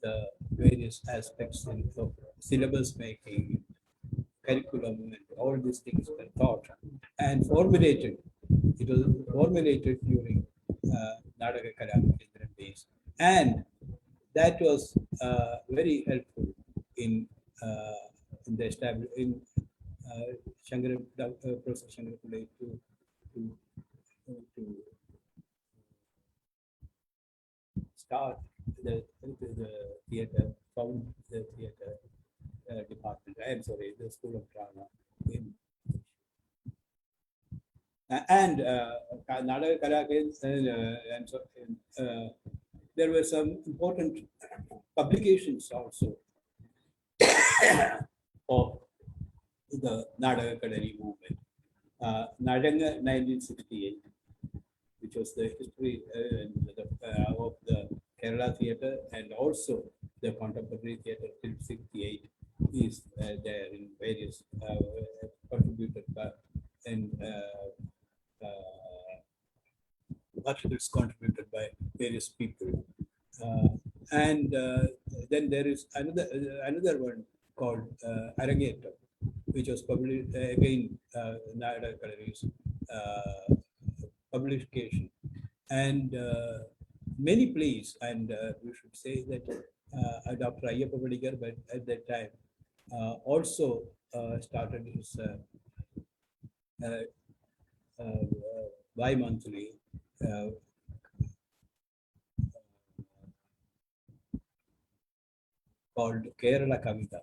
the various aspects of syllabus making, curriculum, and all these things were taught and formulated. It was formulated during Nadaka Kalaris days, and that was very helpful in the establishment Professor Sankara Pillai to start the theatre, found the theatre department. I'm sorry, the School of Drama in. And Nadaka Kalaris, there were some important publications also of the Nadaka Kalaris movement. Nadaka 1968, which was the history of the Kerala theatre and also the contemporary theatre till 68 is there in various contributed by and articles contributed by various people. And then there is another one called Arangetam, which was published again Nadaka Kalaris publication, and many plays. And we should say that Dr. Ayyappa Panikkar, but at that time also started his bi-monthly called Kerala Kavita,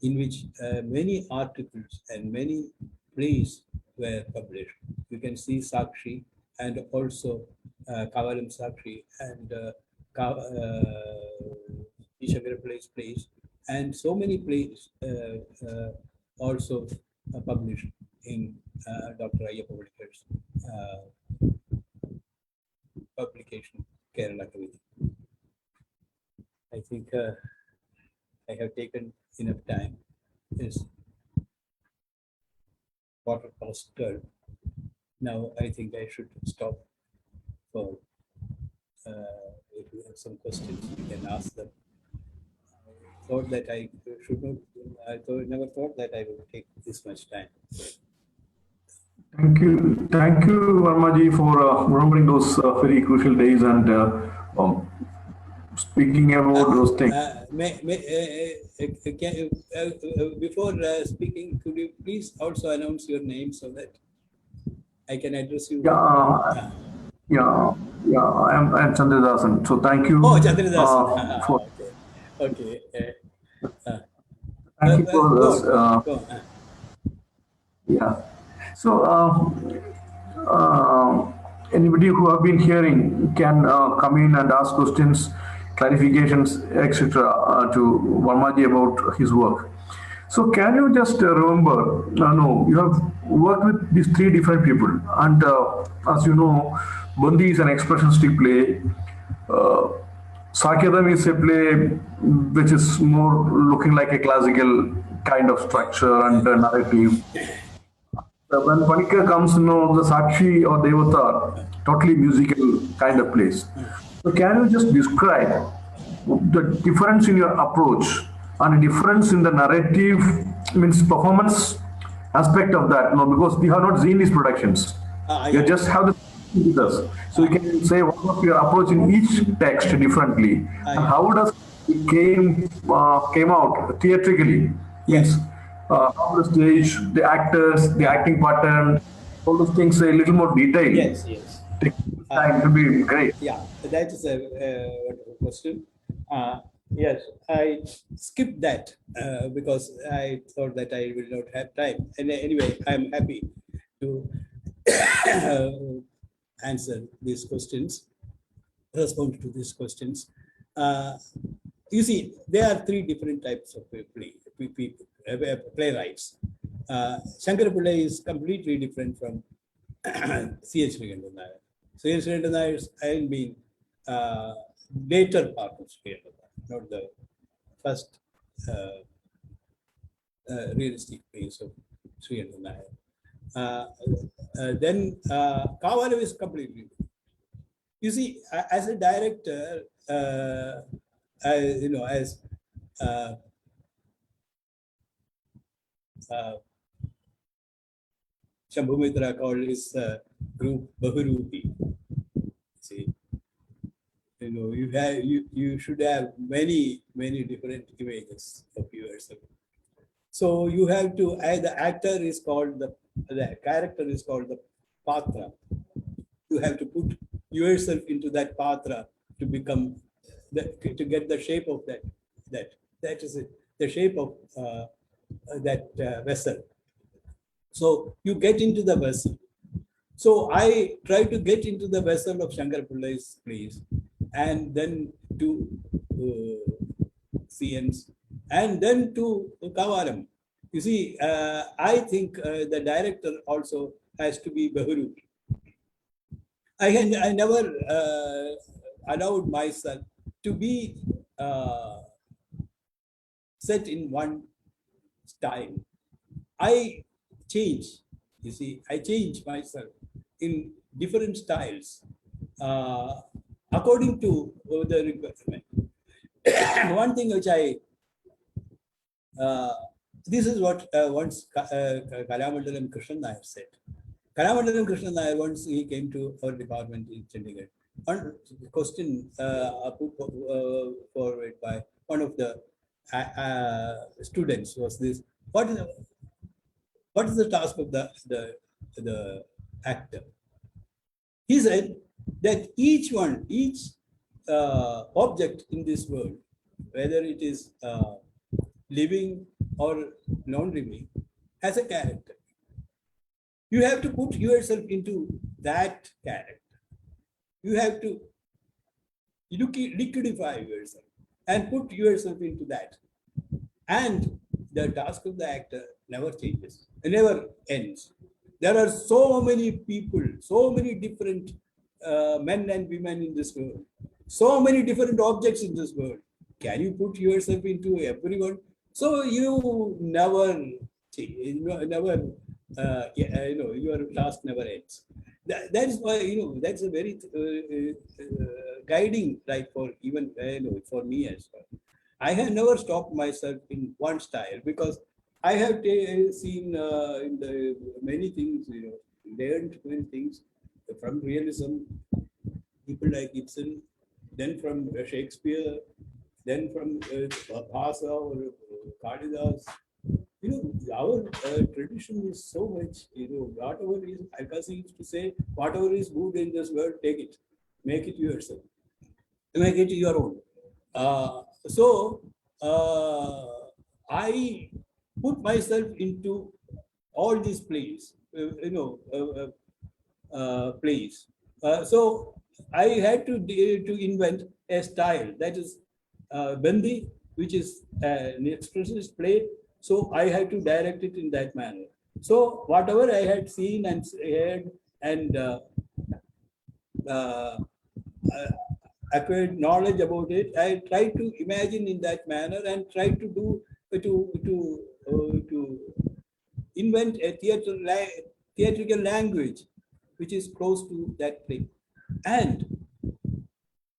in which many articles and many plays were published. You can see Sakshi and also Kavalam Sakshi and Sankara Pillai's plays, and so many plays also published in Dr. Ayyappa Panikkar's publication, Kerala Kavita. I think I have taken enough time. It's 12:15. Now I think I should stop for if you have some questions, you can ask them. I thought that I should not, never thought that I would take this much time. Thank you, Varmaji, for remembering those very crucial days and speaking about those things. Before speaking, could you please also announce your name so that I can address you? I'm Chandradasan. So thank you. Oh, Chandradasan. For, Okay. thank you for this. Go on. Yeah. So anybody who have been hearing can come in and ask questions, clarifications, etc. To Varmaji about his work. So can you just remember, no, you have worked with these three different people, and as you know, Bundi is an expressionistic play. Sakyadam is a play which is more looking like a classical kind of structure and narrative. When Panikkar comes, the Sakshi or Devata, totally musical kind of place. So can you just describe the difference in your approach and the difference in the narrative, means performance aspect of that? No, because we have not seen these productions. You just have the with us. So you can say what was your approach in each text differently, and how does it came out theatrically? Yes. How the stage, the actors, the acting pattern, all those things a little more detail. Yes. Take time to be great. Yeah, that is a wonderful question. Yes, I skipped that because I thought that I will not have time. And anyway, I'm happy to answer these questions, respond to these questions. You see, there are three different types of playwrights. Sankara Pillai is completely different from C.H. Sreekantan Nair. C.H. Sreekantan Nair has been later part of Sreekantan Nair, not the first realistic phase of Sreekantan Nair. Then Kavalam is completely different. You see, as a director, as Shambhu Mitra called his group Bahurupi. See, you should have many different images of yourself. So you have to, the actor is called the character is called the patra. You have to put yourself into that patra to become to get the shape of that is it, the shape of that vessel. So you get into the vessel. So I try to get into the vessel of Sankara Pillai's plays, and then to CNs, and then to Kavalam. You see, I think the director also has to be Bahurupi. I never allowed myself to be set in one style. I change, you see, I change myself in different styles according to the requirement. One thing which this is what once Kalamandalam Krishnan Nair said. Kalamandalam Krishnan Nair, once he came to our department in Chandigarh, one question put forward by one of the students was this: what is the task of the actor? He said that each object in this world, whether it is living or non-living, has a character. You have to put yourself into that character. You have to liquidify yourself and put yourself into that. And the task of the actor never changes, it never ends. There are so many people, so many different men and women in this world, so many different objects in this world. Can you put yourself into everyone? So you never change, your task never ends. That is why, that's a very guiding light for even, for me as well. I have never stopped myself in one style because I have seen in the many things, learned many things from realism. People like Ibsen, then from Shakespeare, then from Bhasa or Kalidas. You know, our tradition is so much, you know, whatever is, Alkasi used to say, whatever is good in this world, take it, make it yourself, make it your own. So I put myself into all these plays, plays. So I had to invent a style that is Bandi, which is an expressionist play. So I had to direct it in that manner. So whatever I had seen and heard and acquired knowledge about it, I tried to imagine in that manner and tried to do to invent a theatrical language which is close to that play. And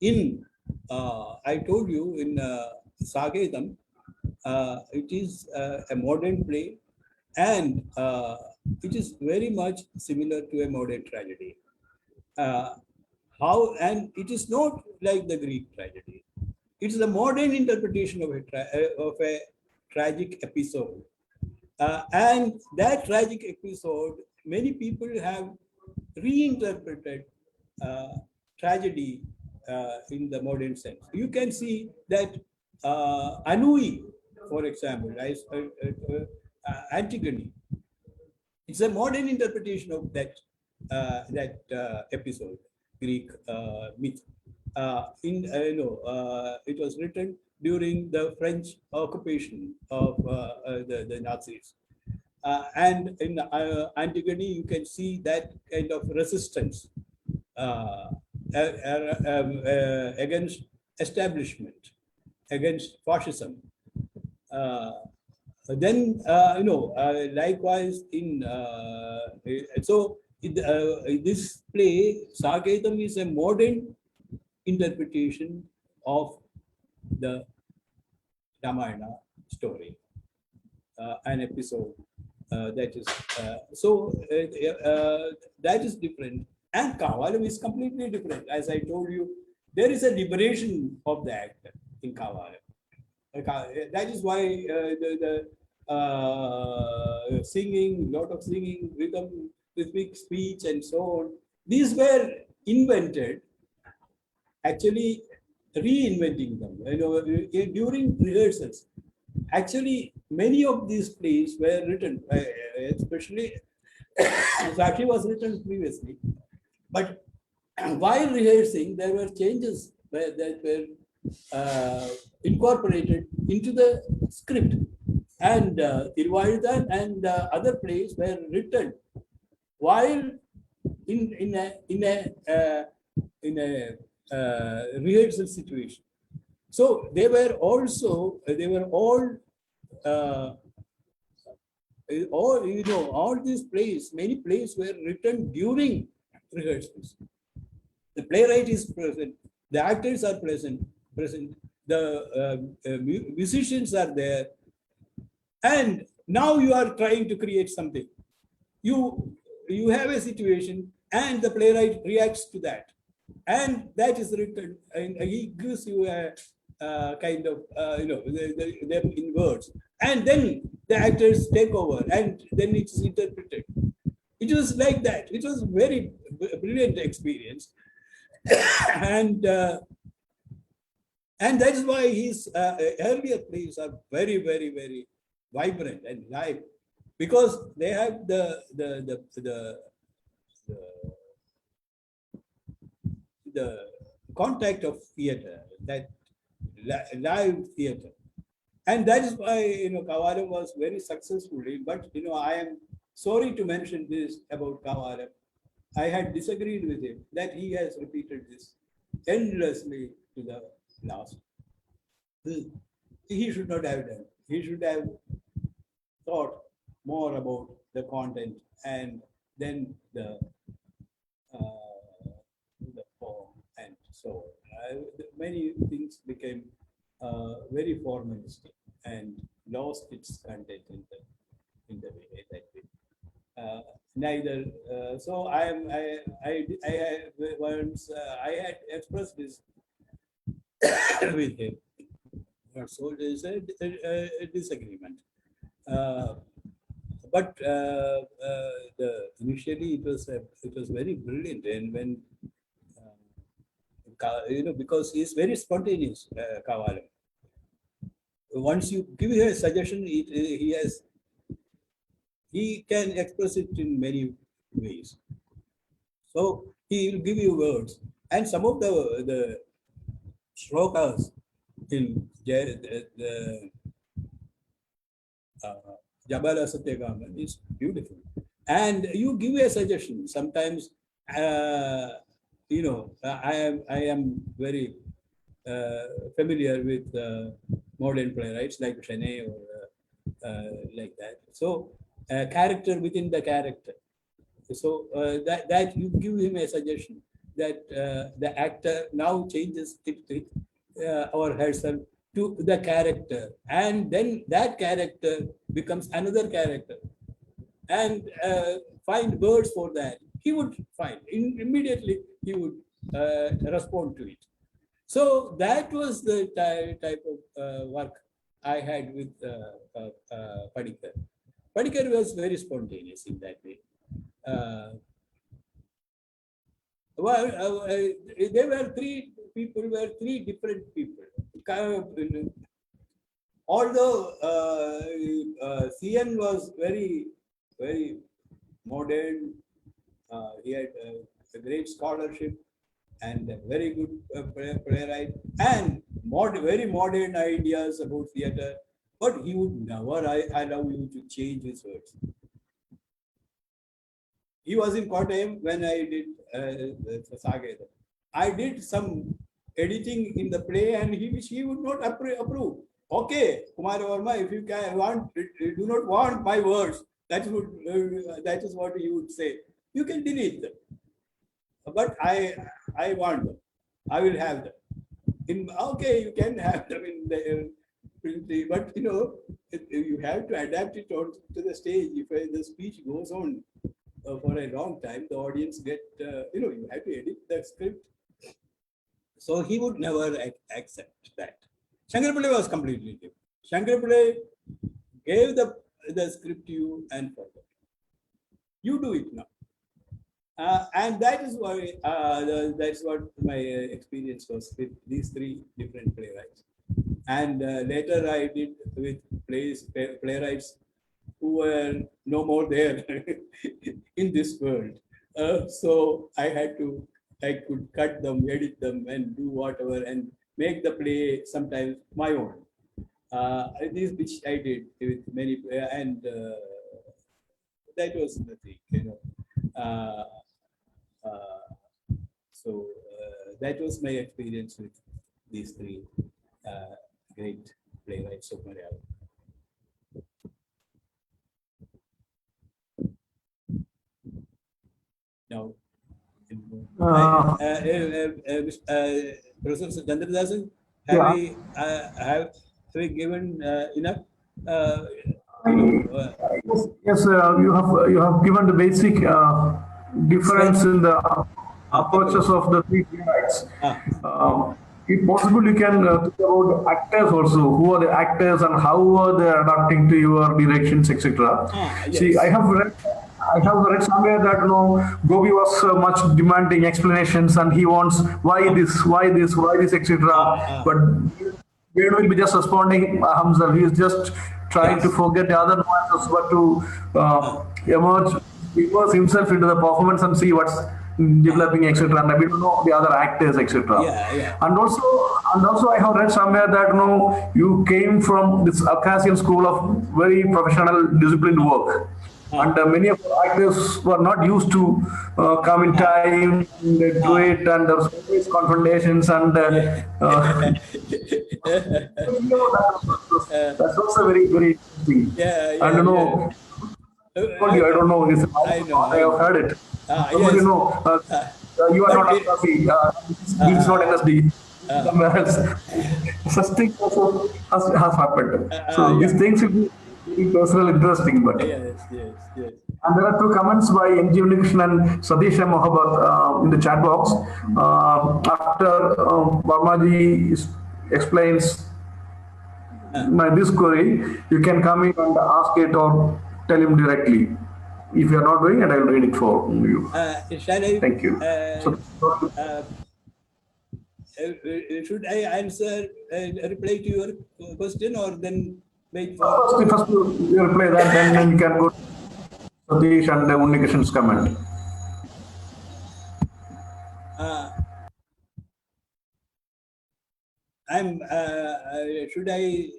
in I told you in Sagetam, it is a modern play, and it is very much similar to a modern tragedy. And it is not like the Greek tragedy. It is a modern interpretation of a tragic episode. And that tragic episode, many people have reinterpreted tragedy in the modern sense. You can see that Anui, for example, Antigone, it's a modern interpretation of that episode, Greek myth. It was written during the French occupation of the Nazis. And in Antigone, you can see that kind of resistance against establishment, against fascism. Then, likewise in, this play, Saketam is a modern interpretation of the Ramayana story, an episode that is, that is different. And Kavalam is completely different. As I told you, there is a liberation of the actor in Kavalam. That is why the singing, lot of singing, rhythm, rhythmic speech, and so on. These were invented, actually reinventing them. During rehearsals. Actually, many of these plays were written, especially Sakshi was written previously, but while rehearsing, there were changes that were incorporated into the script, and Irvalidan and other plays were written while in a rehearsal situation. So they were also all these plays, many plays were written during rehearsals. The playwright is present, the actors are present, the musicians are there, and now you are trying to create something. You have a situation, and the playwright reacts to that, and that is written, and he gives you a kind of them in words, and then the actors take over, and then it's interpreted. It was like that. It was very brilliant experience. And that is why his earlier plays are very, very, very vibrant and live, because they have the contact of theater, that live theater. And that is why Kavalam was very successful. But I am sorry to mention this about Kavalam. I had disagreed with him that he has repeated this endlessly to the last. He should not have done. He should have thought more about the content and then the form and so on. Many things became very formalistic and lost its content in the way that way. So I had expressed this with him. So there is a disagreement. But initially it was very brilliant, and when because he is very spontaneous, Kavalam. Once you give him a suggestion, he can express it in many ways. So he will give you words, and some of the shlokas in the Jabala Satyagaman is beautiful. And you give a suggestion. Sometimes, I am very familiar with modern playwrights like Chenet or like that. So, character within the character. So that you give him a suggestion that the actor now changes it or herself to the character, and then that character becomes another character, and find words for that. He would find immediately. He would respond to it. So that was the type of work I had with Panikkar. Panikkar was very spontaneous in that way. There were three different people. Although CN was very, very modern, he had a great scholarship and a very good playwright and very modern ideas about theatre, but he would never allow you to change his words. He was in Kottayam when I did Saga. I did some editing in the play, and he would not approve. Okay, Kumara Varma, if you do not want my words, that is what he would say. You can delete them, but I want them. I will have them. Okay, you can have them in the print, but you have to adapt it to the stage. If the speech goes on for a long time, the audience you have to edit the script. So he would never accept that. Sankara Pillai was completely different. Sankara Pillai gave the script to you and forgot. You do it now. And that is why that's what my experience was with these three different playwrights. And later I did with playwrights who were no more there in this world. So I could cut them, edit them, and do whatever, and make the play sometimes my own. This which I did with many, and that was the thing, So that was my experience with these three great playwrights of Malayalam. Now, Professor Chandradasan, have we given enough? Yes, you have given the basic difference in the approaches of the three playwrights. If possible, you can think about actors also. Who are the actors and how are they adapting to your directions, etc. Yes. See, I have read somewhere that Gopi was much demanding explanations, and he wants why this, etc. But Vedi will be just responding himself. He is just trying to forget the other nuances, but to immerse himself into the performance and see what's developing, etc. And we don't know the other actors, etc. And also, I have read somewhere that you came from this Akasian school of very professional, disciplined work. And many of the actors were not used to come in time, and do it, and there was always confrontations, and that's also very, very interesting. I don't know. I have heard it. You are not Akasi. This is not NSD. Somewhere else. Such things also has happened. So these things should be personal interesting, but. Yes. And there are two comments by NG Unikrishnan and Satish Mohabbat in the chat box. After Varmaji explains this query, you can come in and ask it or tell him directly. If you are not doing it, I will read it for you. Shall I? Thank you. Should I answer, reply to your question, or then wait for? First you reply that, then you can go to Satish and Unikrishnan's comment. Should I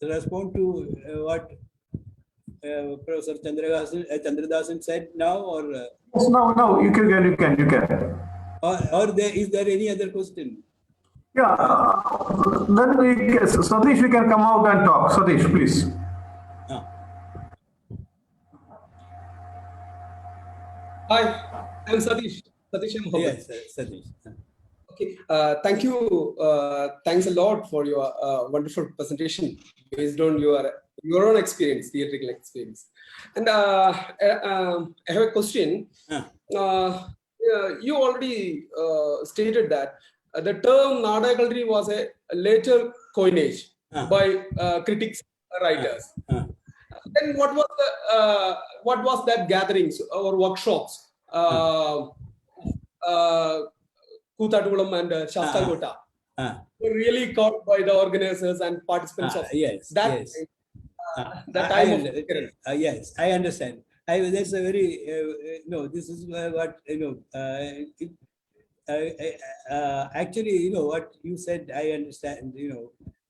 respond to what Professor Chandradasan said now, or? Yes, no, you can. Or is there any other question? Yeah, then Satish, we can come out and talk. Satish, please. Hi, I'm Satish. Yes, Satish. Okay, thank you. Thanks a lot for your wonderful presentation based on your own experience, theatrical experience. And I have a question. You already stated that the term Nadaka Kalaris was a later coinage by critics, writers. Then what was that gatherings or workshops? Kutatulam and Shastakota were really caught by the organizers and participants of that time. Yes, I understand. That's a very this is what actually what you said. I understand.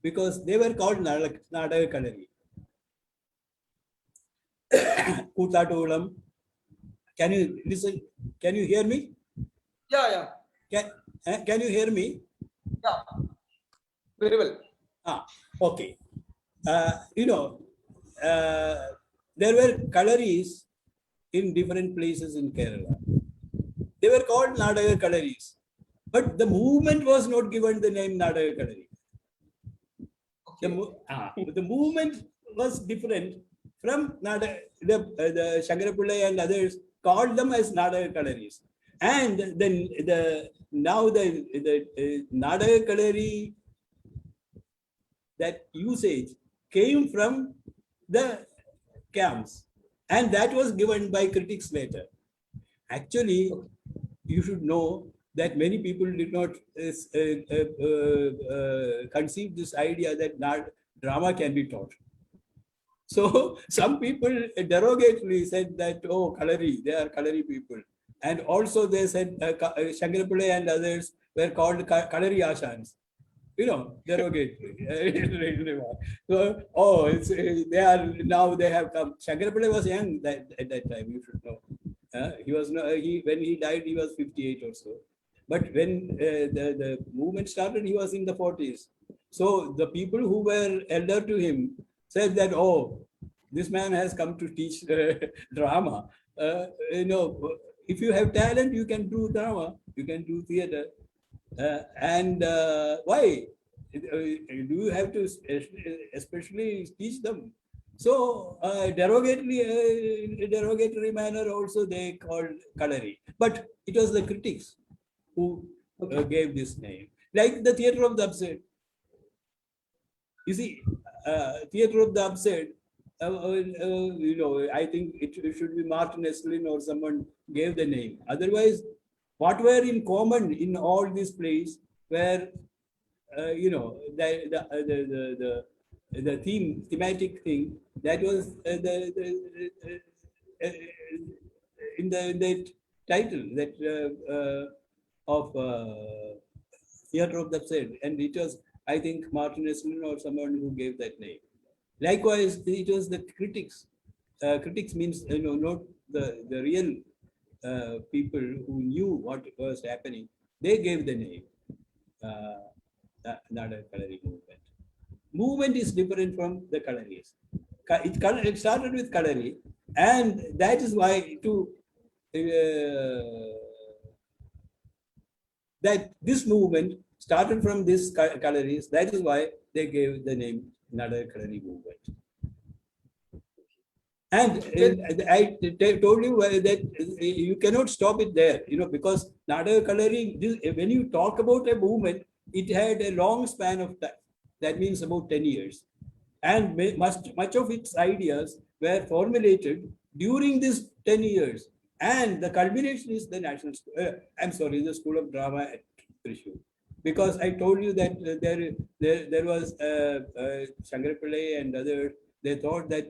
Because they were called Nadaka Kalaris. Kutatulam. Can you listen? Can you hear me? Yeah. Can you hear me? Yeah. Very well. Okay. There were Kalaris in different places in Kerala. They were called Nadaka Kalaris, but the movement was not given the name Nadaka Kalaris. The movement was different from the Sankara Pillai and others called them as Nadaka Kalaris. And then the Nadaka Kalaris, that usage came from the camps, and that was given by critics later. Actually, you should know that many people did not conceive this idea that drama can be taught. So some people derogatorily said that, oh, Kalari, they are Kalari people. And also they said Sankara Pillai and others were called Kalari Ashans. Derogatorily. So, they have come. Sankara Pillai was young at that time, you should know. When he died, he was 58 or so. But when the movement started, he was in the 40s. So the people who were elder to him said that, oh, this man has come to teach drama. If you have talent, you can do drama, you can do theater. Why? Do you have to especially teach them? So derogatory manner also they called Kalari. But it was the critics who gave this name. Like the Theatre of the Absurd. You see, Theatre of the Absurd, I think it should be Martin Esslin or someone gave the name. Otherwise, what were in common in all these plays were, the thematic thing that was in the title that of Theatre of the Absurd, and it was, I think, Martin Esslin or someone who gave that name. Likewise, it was the critics. Critics means not the real people who knew what was happening. They gave the name Nadaka Kalaris movement. Movement is different from the Kalaris. It started with Kalari, and that is why that this movement started from this Kalaris. That is why they gave the name Nadaka Kalari movement. And I told you that you cannot stop it there, because Nadaka Kalari, when you talk about a movement, it had a long span of time. That means about 10 years. And much of its ideas were formulated during these 10 years. And the culmination is the the School of Drama at Trichur. Because I told you that there was Sankara Pillai and others. They thought that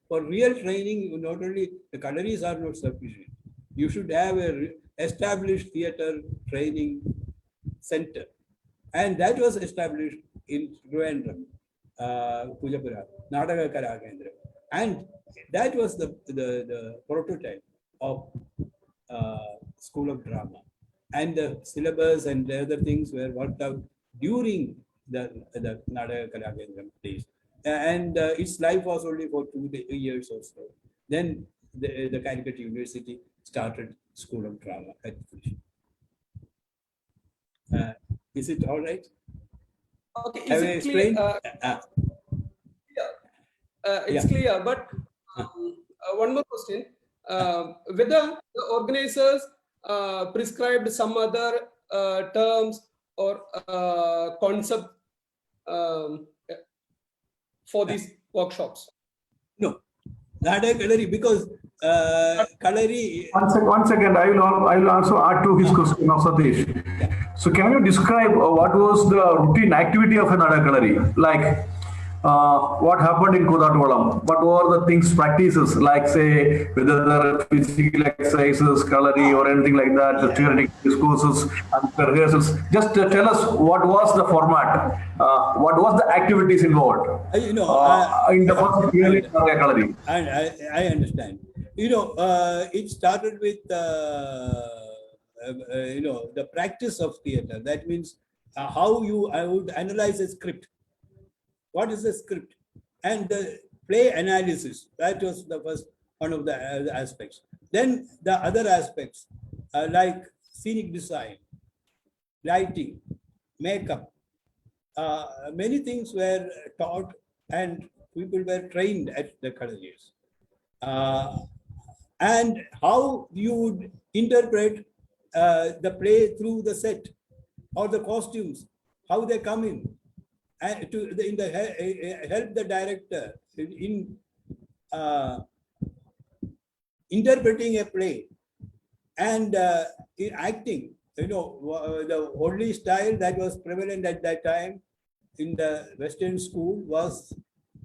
for real training, not only the Kalaris are not sufficient. You should have a established theatre training center. And that was established in Trivandrum, Pujapura, Nadaka Kalaris. And that was the prototype of School of Drama. And the syllabus and the other things were worked out during the Nadaka Kalaris days. And its life was only for 2 years or so. Then the Calicut University started School of Drama at Trichur. Is it all right? Okay, is it clear? It's clear, but one more question. Whether the organizers prescribed some other terms or concept for these workshops? No, Nadaka Kalari, because Kalari... One second, I will also add to his question of Satish. Yeah. So can you describe what was the routine activity of a Nadaka Kalari? Like what happened in Kavalam? What were the things, practices, like say whether there are physical exercises, Kalari or anything like that, the theoretic discourses and the rehearsals? Just tell us what was the format, what was the activities involved in the first year in Nadaka Kalari? I understand. It started with the practice of theatre. That means how I would analyze a script. What is the script? And the play analysis. That was the first one of the aspects. Then the other aspects like scenic design, lighting, makeup. Many things were taught and people were trained at the colleges. And how you would interpret the play through the set or the costumes, how they come in, and help the director in interpreting a play and in acting. The only style that was prevalent at that time in the Western school was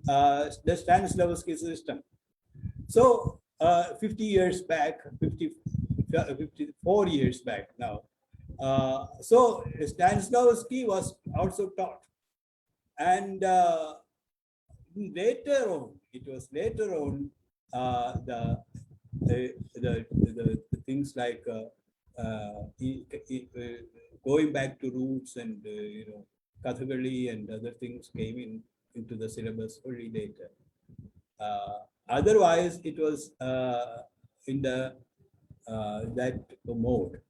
the Stanislavski system. So 50 years back, 54 years back now. So Stanislavski was also taught. And later on, it was later on the things like going back to roots and Kathakali and other things came into the syllabus only later. Otherwise, it was in the that mode.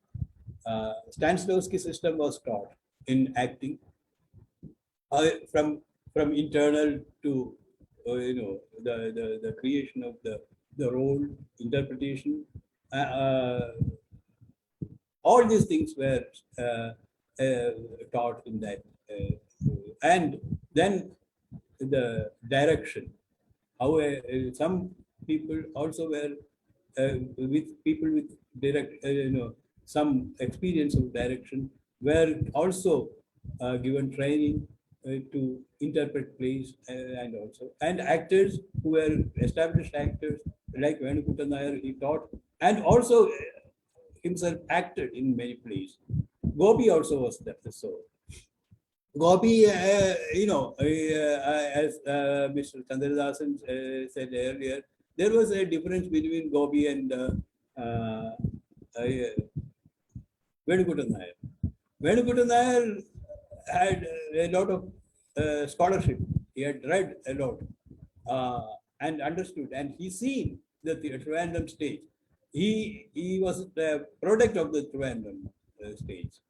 Stanislavski system was taught in acting from internal to the creation of the role, interpretation. All these things were taught in that, and then the direction. How some people also were with people with direct, some experience of direction were also given training to interpret plays and actors who were established actors like Mavelikara Nair, he taught and also himself acted in many plays. Gopi also was that so. Gopi, as Mr. Chandradasan said earlier, there was a difference between Gopi and Mavelikara Nair. Mavelikara Nair had a lot of scholarship. He had read a lot and understood, and he seen the Trivandrum stage. He was the product of the Trivandrum stage.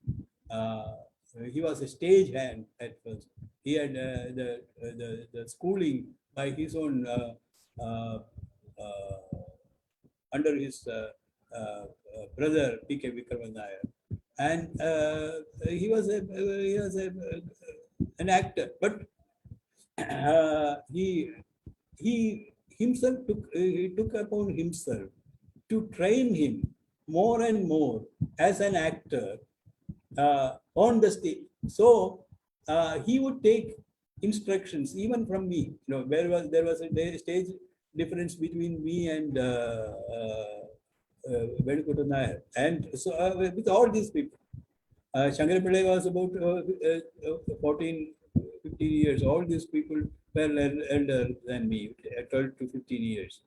he was a stage hand at first. He had the schooling by his own under his brother P.K. Vikraman Nair, and he was an actor, but he himself took upon himself to train him more and more as an actor on the stage. So he would take instructions even from me. There was a stage difference between me and Mavelikara Nair, and so with all these people, Sankara Pillai was about 14, 15 years. All these people were elder than me, 12 to 15 years.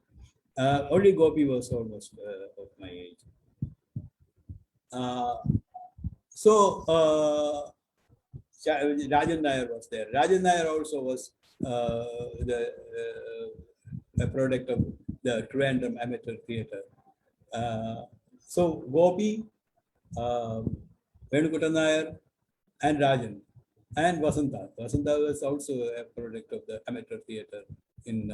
Only Gopi was almost of my age. Rajan Nair was there. Rajan Nair also was a product of the Trivandrum Amateur Theatre. So Gopi, Mavelikara Nair, and Rajan, and Vasanta. Vasanta was also a product of the amateur theatre in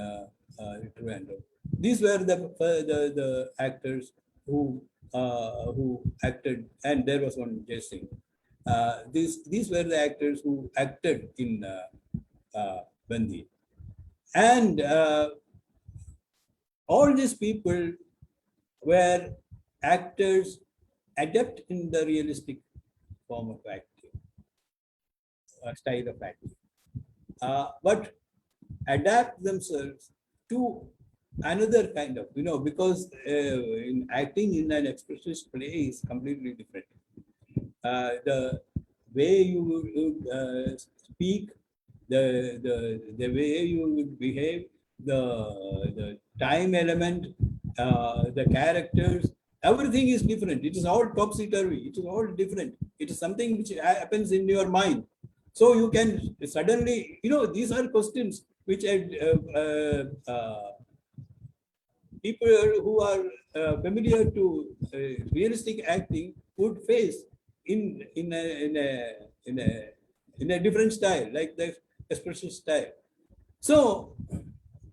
Trivandrum. These were the actors who acted, and there was one Jay Singh. These were the actors who acted in Bandi, and all these people were actors adept in the realistic form of acting, style of acting, but adapt themselves to another kind of, because in acting in an expressionist play is completely different. The way you would speak, the way you would behave, the time element, the characters, everything is different. It is all topsy-turvy. It is all different. It is something which happens in your mind. So you can suddenly, these are questions which people who are familiar to realistic acting would face in a different style, like the expression style. So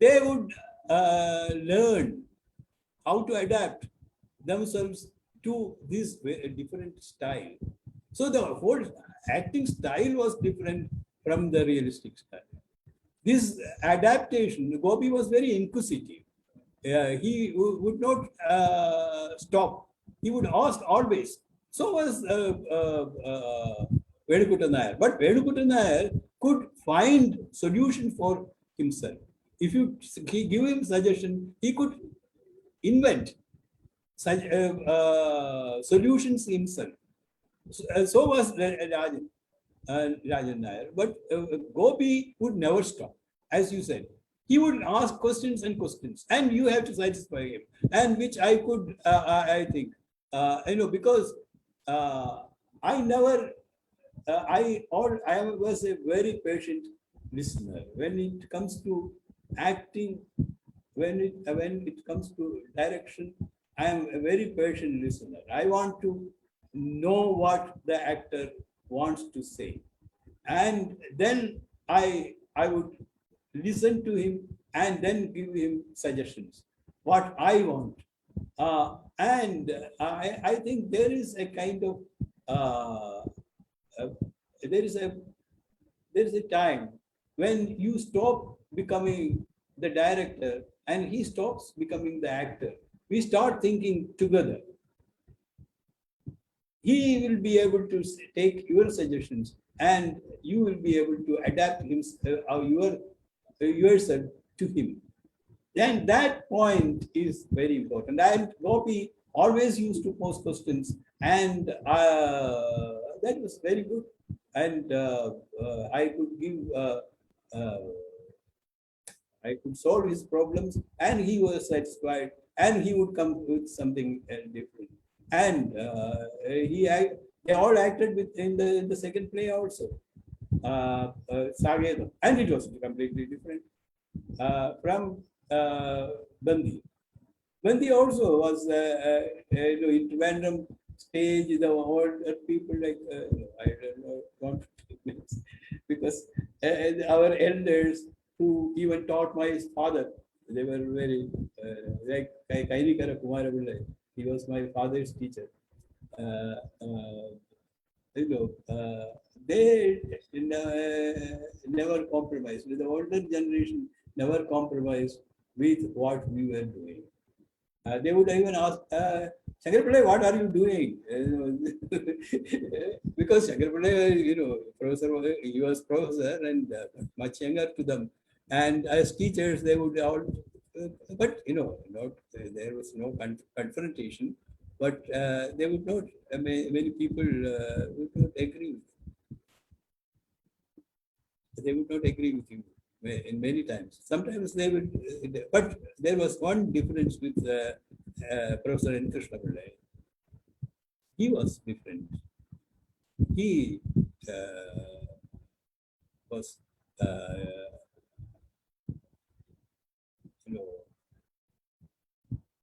they would learn how to adapt themselves to this different style. So the whole acting style was different from the realistic style. This adaptation, Gopi was very inquisitive. He would not stop. He would ask always. So was Mavelikara Nair. But Mavelikara Nair could find solution for himself. If you give him suggestion, he could invent solutions himself. So was Rajan Nair. But Gopi would never stop, as you said. He would ask questions and questions, and you have to satisfy him. And which I could, I think, because I never, I was a very patient listener when it comes to acting. When it comes to direction, I am a very patient listener. I want to know what the actor wants to say, and then I would listen to him and then give him suggestions what I want, and I think there is a kind of there is a time when you stop becoming the director and he stops becoming the actor. We start thinking together. He will be able to take your suggestions and you will be able to adapt yourself to him. Then that point is very important. And Gopi always used to pose questions, and that was very good. And I could give, I could solve his problems, and he was satisfied, and he would come with something different. And they all acted in the second play also, Sagedam, and it was completely different from Bandi. Bandi also was in Trivandrum. stage, the older people like, I don't know, don't take names, because our elders who even taught my father, they were very, like Mavelikara Kumara Pillai, he was my father's teacher. They never compromised. The older generation never compromised with what we were doing. They would even ask, Sankara Pillai, what are you doing? Because Sankara Pillai, professor, he was professor and much younger to them. And as teachers, they would all, but not, there was no confrontation, but they would not, many people would not agree. They would not agree with you in many times. Sometimes they would, but there was one difference with Professor N. Krishna Pillai. He was different. He was,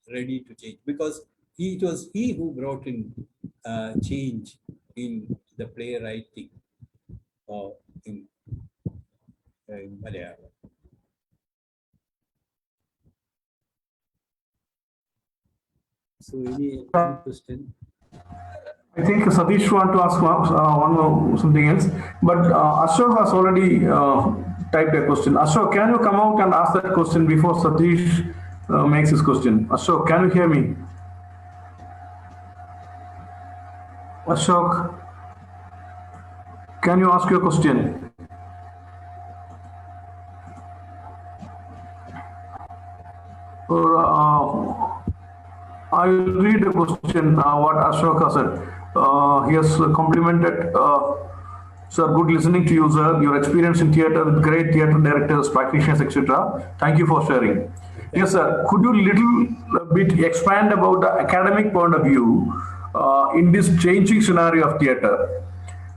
ready to change, because it was he who brought in change in the playwriting in Malayalam. So, any question? I think Satish want to ask something else, but Ashok has already typed a question. Ashok, can you come out and ask that question before Satish makes his question? Ashok, can you hear me? Ashok, can you ask your question? Or I will read the question, what Ashoka said. He has complimented, sir, good listening to you, sir. Your experience in theatre with great theatre directors, practitioners, etc. Thank you for sharing. Yes, sir. Could you little bit expand about the academic point of view in this changing scenario of theatre,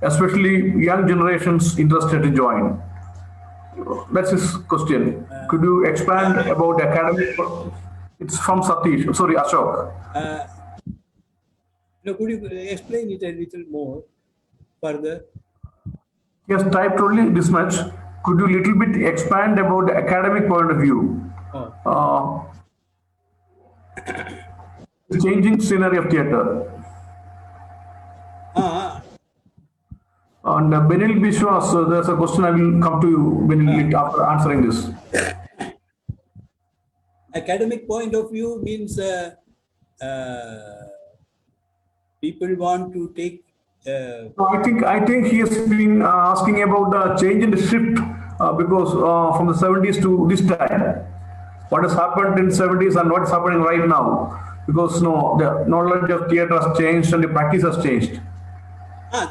especially young generations interested to join? That's his question. Could you expand about the academic? It's from Satish. Sorry, Ashok. Could you explain it a little more further? Yes, typed only this much. Could you little bit expand about the academic point of view? The changing scenery of theatre. And Benil Bishwas, there's a question I will come to you, Benil, after answering this. Academic point of view means people want to take. I think he has been asking about the change in the shift because from the 70s to this time, what has happened in 70s and what is happening right now, because the knowledge of theatre has changed and the practice has changed.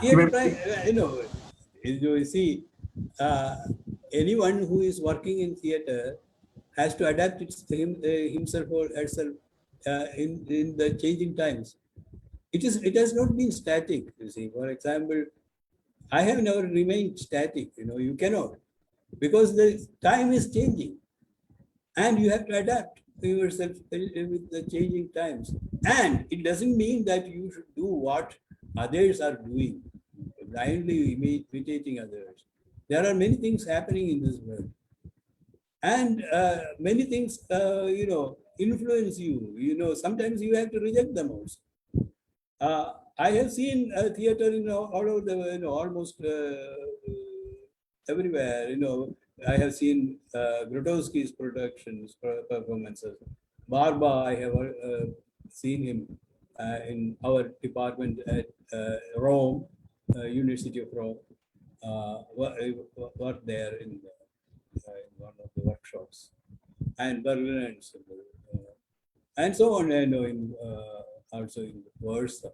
Theatre, you see, anyone who is working in theatre has to adapt himself or herself in the changing times. It has not been static, you see. For example, I have never remained static, you cannot, because the time is changing and you have to adapt yourself with the changing times. And it doesn't mean that you should do what others are doing, blindly imitating others. There are many things happening in this world. And many things, influence you. Sometimes you have to reject them also. I have seen theater, all over the, almost everywhere. I have seen Grotowski's productions, performances. Barba, I have seen him in our department at Rome, University of Rome. Worked there in one of the workshops, and Berlin and so on. I know in also in Warsaw.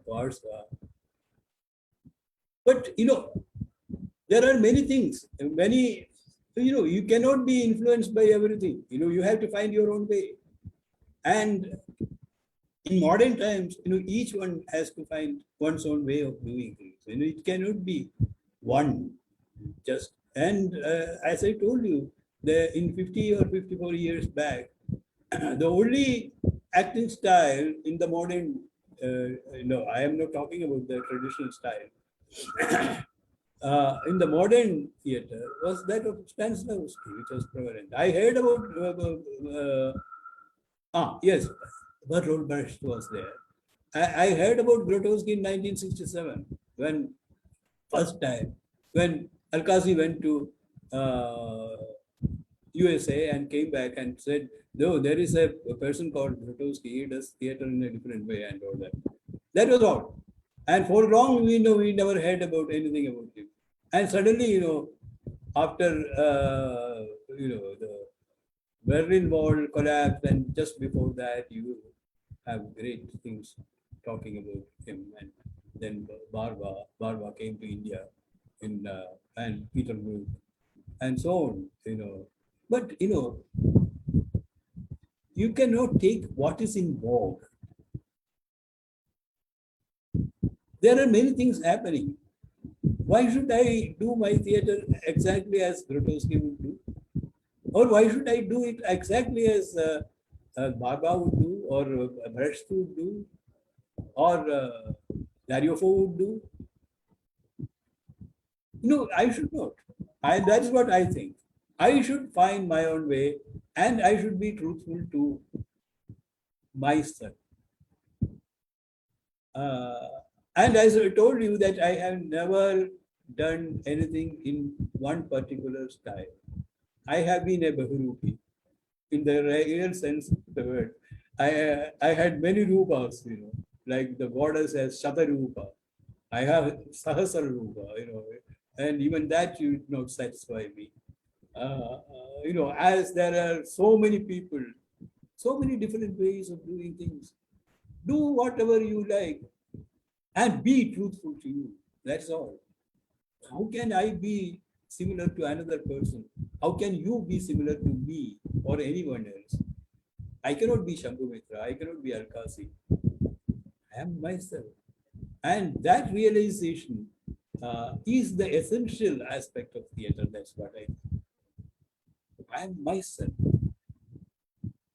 But there are many things. Many, you cannot be influenced by everything. You have to find your own way. And in modern times, each one has to find one's own way of doing things. It cannot be one just. And as I told you, in 50 or 54 years back, the only acting style in the modern no, I am not talking about the traditional style. In the modern theatre was that of Stanislavski, which was prevalent. I heard about, yes, Bertolt Brecht was there. I heard about Grotowski in 1967 when first time when Alkazi went to USA and came back and said, no, there is a person called Grotowski, he does theatre in a different way and all that. That was all. And for long, we never heard about anything about him. And suddenly, after, the Berlin Wall collapsed, and just before that, you have great things talking about him. And then Barba came to India and Peter Brook and so on, But, you cannot take what is in vogue. There are many things happening. Why should I do my theatre exactly as Grotowski would do? Or why should I do it exactly as Barba would do, or Brecht would do, or Daryofo would do? No, I should not. That's what I think. I should find my own way, and I should be truthful to myself. And as I told you that I have never done anything in one particular style. I have been a Bahurupi in the real sense of the word. I had many rupas, like the goddess as Shatarupa. I have Sahasra Rupa, and even that you would not satisfy me. As there are so many people, so many different ways of doing things. Do whatever you like and be truthful to you. That's all. How can I be similar to another person? How can you be similar to me or anyone else? I cannot be Shambhumitra. I cannot be Alkasi. I am myself. And that realization is the essential aspect of theatre. That's what I think. I am myself.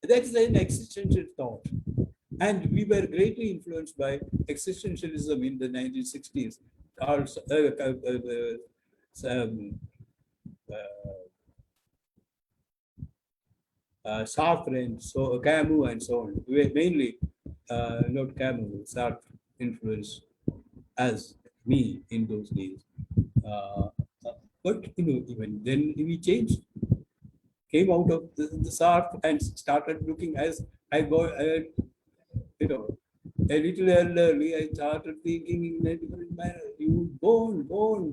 That's an existential thought. And we were greatly influenced by existentialism in the 1960s. Sartre and so Camus and so on. Mainly, not Camus, Sartre influenced as me in those days. But even then we changed. Came out of the Sartre and started looking as I got, a little elderly, I started thinking in a different manner. You go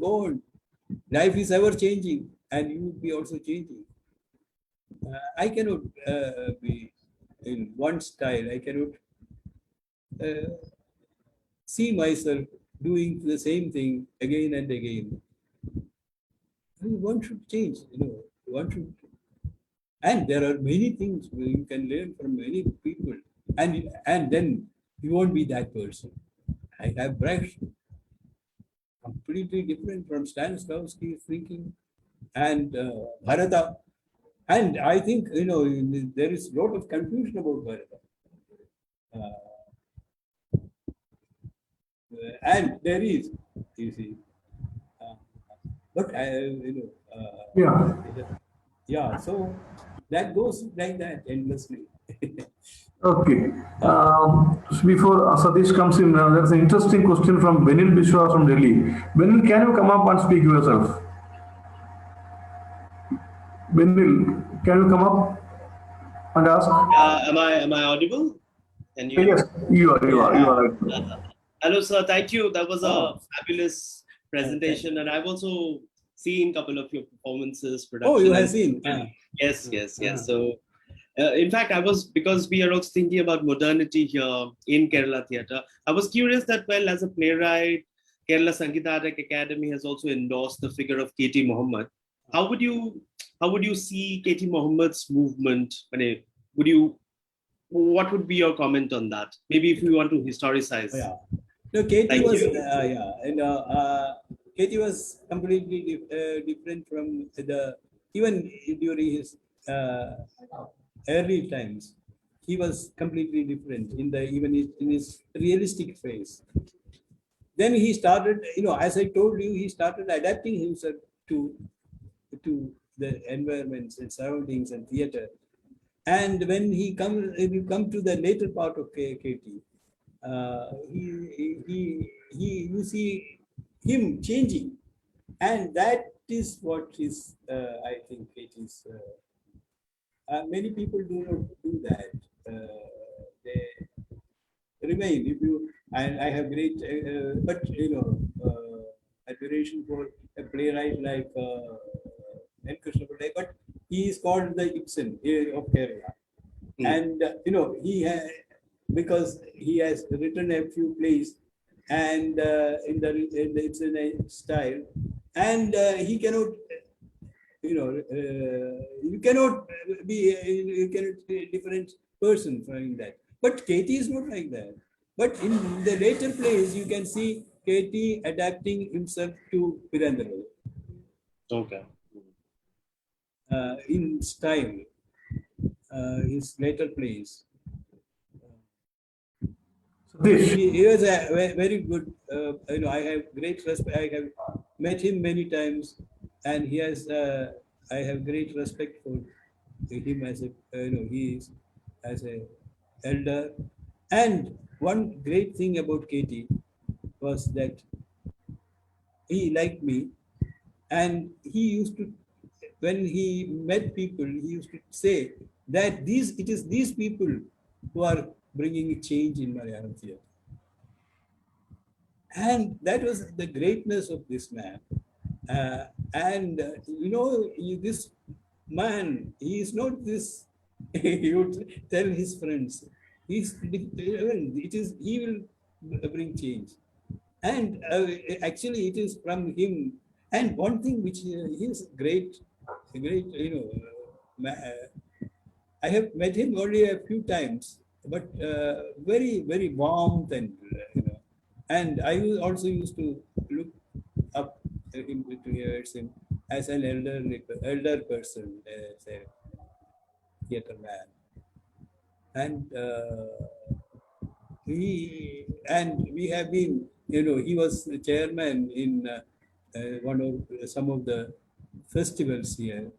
on. Life is ever changing, and you will be also changing. I cannot be in one style. I cannot see myself doing the same thing again and again. One should change, one should. And there are many things you can learn from many people. And then you won't be that person. I have Brecht, completely different from Stanislavski's thinking, and Bharata. And I think, there is a lot of confusion about Bharata. And there is, you see. But, yeah, so that goes like that endlessly. Okay. Before Satish comes in, there's an interesting question from Benil Bishwa from Delhi. Benil, can you come up and speak yourself? Benil, can you come up and ask? Am I audible? And you? Yes, you are. Hello, sir. Thank you. That was a fabulous presentation, and I've also seen a couple of your performances. Oh, you have seen? Yes. So, in fact, because we are also thinking about modernity here in Kerala theatre. I was curious that, well, as a playwright, Kerala Sangeeta Academy has also endorsed the figure of K.T. Mohammed. How would you see K.T. Mohammed's movement? What would be your comment on that? Maybe if you want to historicize. Yeah. No, K.T. was K.T. was completely different from even during his early times. he was completely different in the even in his realistic phase. Then he started, as I told you, he started adapting himself to the environments and surroundings and theater. And when if you come to the later part of KT, you see him changing, and that is what is, I think it is. Many people do not do that. They remain. If you, I have great, but admiration for a playwright like N. Krishna Pillai, but he is called the Ibsen of Kerala, and because he has written a few plays, and in the Ibsen style, and he cannot. You cannot be a different person from that. But Katie is not like that. But in the later plays, you can see Katie adapting himself to Pirandaro. Okay. In style, his later plays. He was a very good, I have great respect. I have met him many times, and he has, I have great respect for him as a, he is as a elder. And one great thing about Katie was that he liked me, and he used to, when he met people, he used to say that it is these people who are bringing a change in Malayalam theatre. And that was the greatness of this man. This man, he is not this, he would tell his friends, he will bring change. And actually it is from him. And one thing which he is great, I have met him only a few times, but very, very warm and I also used to look up towards him as an elder person, as a theatre man. And we have been, he was the chairman in some of the festivals here,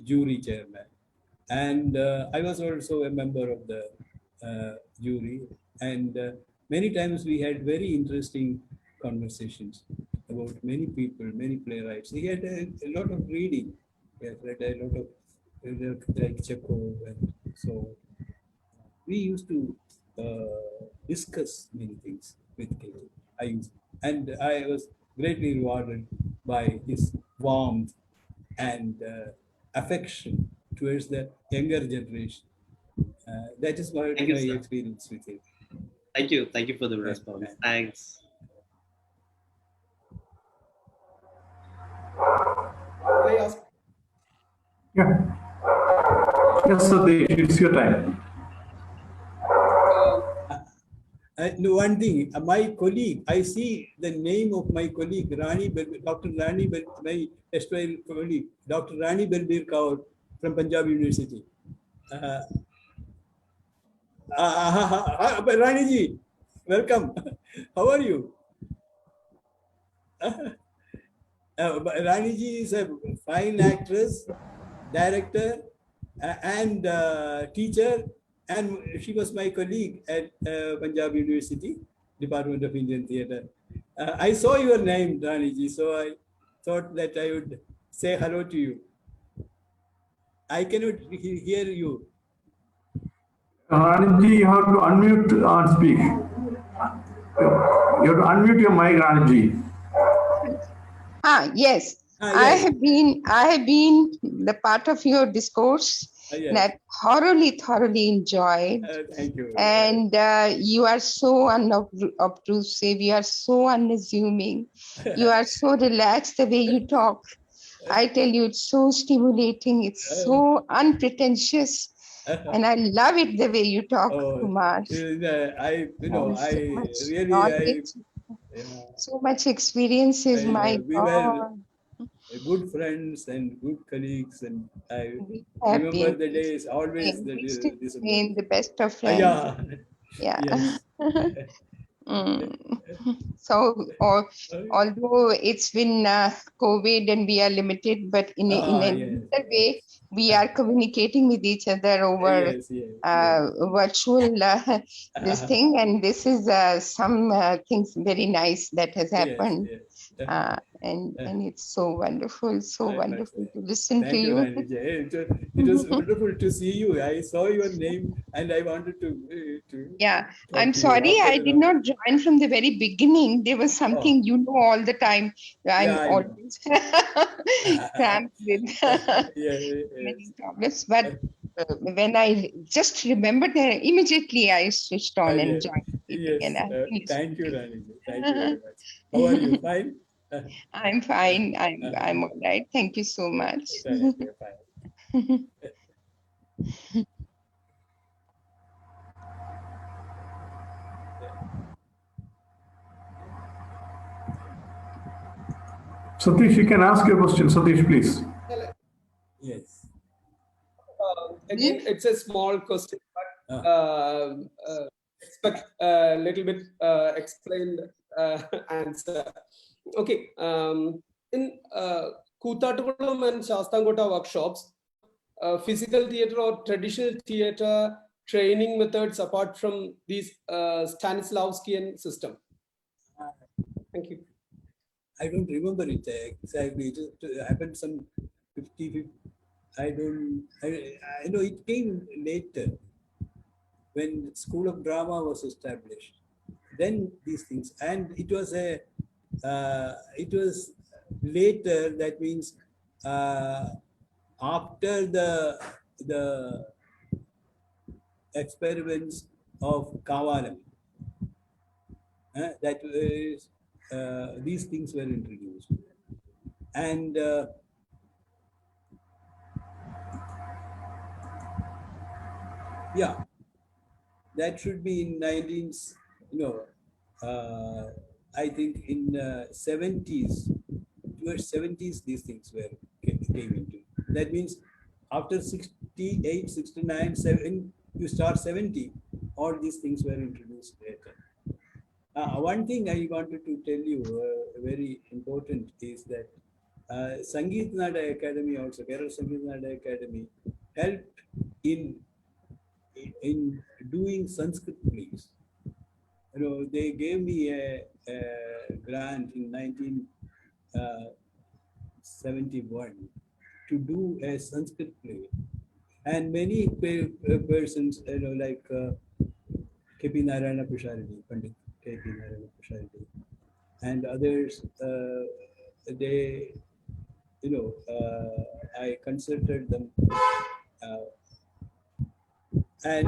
jury chairman. And I was also a member of the jury. And many times we had very interesting conversations about many people, many playwrights. He had a lot of reading. He had read a lot of like Chekhov, and so we used to discuss many things with Katie. And I was greatly rewarded by his warmth and affection towards the younger generation. That is my experience with him. Thank you for the response. Thanks. Can I ask? Yeah. Yes, Satish, it's your time. No, one thing, my colleague, I see the name of my colleague, Dr. Rani, my erstwhile colleague, Dr. Rani Balbir Kaur from Punjab University. Rani ji, welcome. How are you? Rani ji is a fine actress, director, and teacher, and she was my colleague at Punjab University, Department of Indian Theatre. I saw your name, Rani ji, so I thought that I would say hello to you. I cannot hear you. Ranji, you have to unmute and speak. You have to unmute your mic, Ranji. Yes. Yes. I have been the part of your discourse Yes. that thoroughly enjoyed. Thank you. And you are so unobtrusive, you are so unassuming, you are so relaxed the way you talk. I tell you, it's so stimulating, it's so unpretentious. And I love it the way you talk, Kumar. So much experiences, my God. good friends and good colleagues, and I We have remember been the days always. we still December. remain the best of friends. Yeah. Yeah. Yes. So, although it's been COVID and we are limited, but in Yes. another way, we are communicating with each other over Yes. Yes. virtual this thing, and this is some things very nice that has happened. Yes. And it's so wonderful Right. to listen to Thank you, you. Ranjit. It was wonderful to see you. I saw your name and I wanted to Yeah, talk I'm to you sorry after I a did long- not join from the very beginning. There was something, you know, all the time. I'm Yeah, I know. always cramped with many problems. But when I just remembered that, immediately I switched on and joined it Yes. again. I've been Thank you, listening. Ranjit. Thank you very much. How are you? Fine? I'm fine. I'm all right. Thank you so much. Fine. Satish, you can ask your question. Satish, please. Yes. Again, it's a small question, but expect a little bit explained answer. Okay. In Koothatukulam and Shastangota workshops, physical theater or traditional theater training methods apart from these Stanislavskian system? Thank you. I don't remember it exactly. It happened some 50. I know it came later when School of Drama was established. Then these things, and it was later. That means after the experiments of Kavalam, that is these things were introduced, and yeah, that should be in 19s. I think in 70s, towards 70s, these things came into. That means after 68, 69, 7, you start 70, all these things were introduced later. One thing I wanted to tell you, very important, is that Sangeet Nada Academy, also Kerala Sangeet Nada Academy, helped in doing Sanskrit plays. They gave me a grant in 1971 to do a Sanskrit play, and many persons, like K.P. Narayana Panikkar, Pandit K.P. Narayana Panikkar, and others, they, I consulted them. And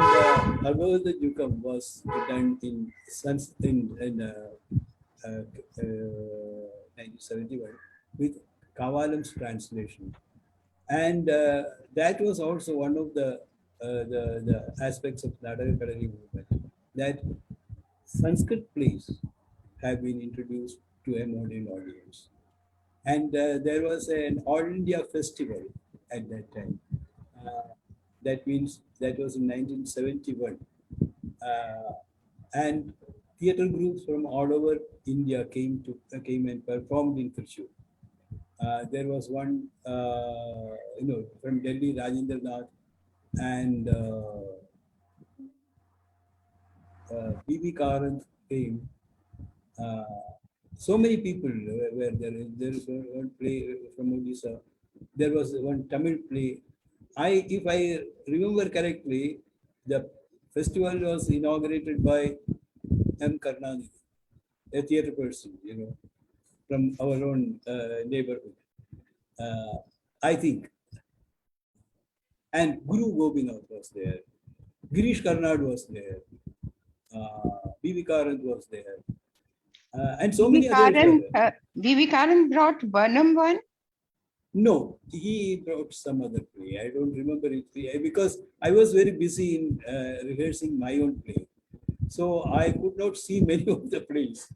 Above the Jukam was done in 1971 with Kavalam's translation, and that was also one of the aspects of Nataka Kalaris movement, that Sanskrit plays have been introduced to a modern audience, and there was an All India festival at that time. That means that was in 1971. And theatre groups from all over India came and performed in Trichur. There was one, from Delhi, Rajendra Nath, and B.B. Karant came. So many people were there. There is one play from Odisha. There was one Tamil play. If I remember correctly, the festival was inaugurated by M. Karnanidhi, a theatre person, from our own neighborhood. I think. And Guru Gobinath was there. Girish Karnad was there. B.V. Karant was there. And so many others. B.V. Karant brought Burnham one? No, he brought some other play. I don't remember it because I was very busy in rehearsing my own play. So I could not see many of the plays.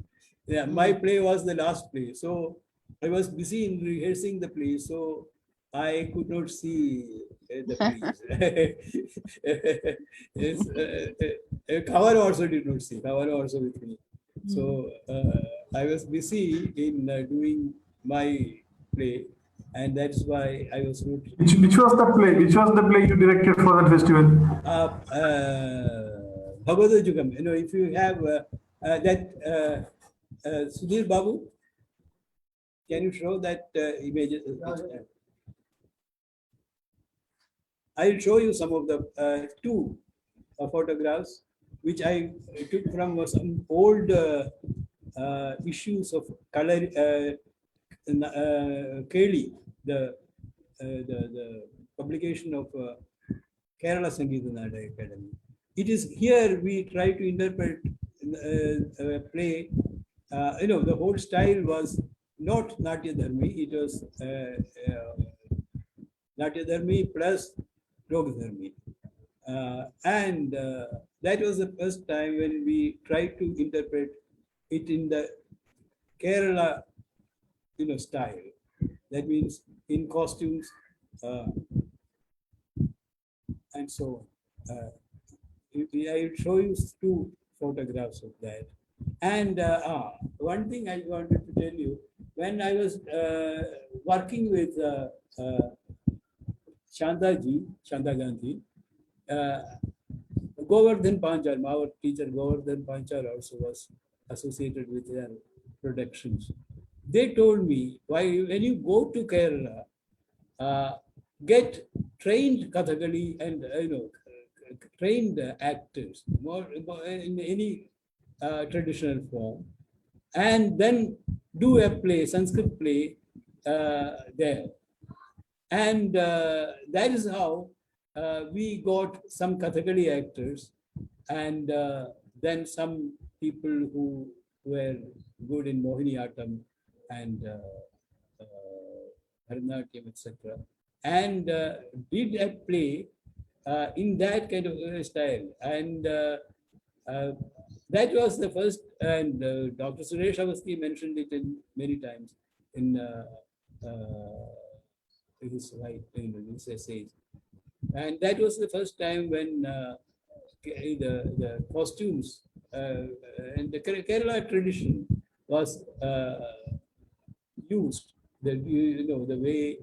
Yeah, my play was the last play. So I was busy in rehearsing the play, so I could not see the plays. Yes, Kavalam also did not see. Kavalam also with me. So I was busy in doing my play, and that's why I was not. Which was the play? Which was the play you directed for that festival? Bhagavad Jugam. You know, if you have that Sudhir Babu, can you show that image? I'll show you some of the two photographs which I took from some old issues of color Keli, the publication of Kerala Sangeeta Nadaka Academy. It is here we try to interpret a play. The whole style was not Natyadharmi, it was Natyadharmi plus Lokadharmi. And that was the first time when we tried to interpret it in the Kerala style. That means in costumes and so on. I will show you two photographs of that. And one thing I wanted to tell you, when I was working with Shanta Gandhi, Govardhan Panchal, our teacher Govardhan Panchal also was associated with their productions. They told me, when you go to Kerala, get trained Kathakali and trained actors more in any traditional form, and then do a play, Sanskrit play there. And that is how we got some Kathakali actors, and then some people who were good in Mohiniyattam and Bharatanatyam, etc. And did a play in that kind of style. And that was the first, and Dr. Suresh Avasthi mentioned it in many times in his essays. And that was the first time when the costumes and the Kerala tradition was used. The way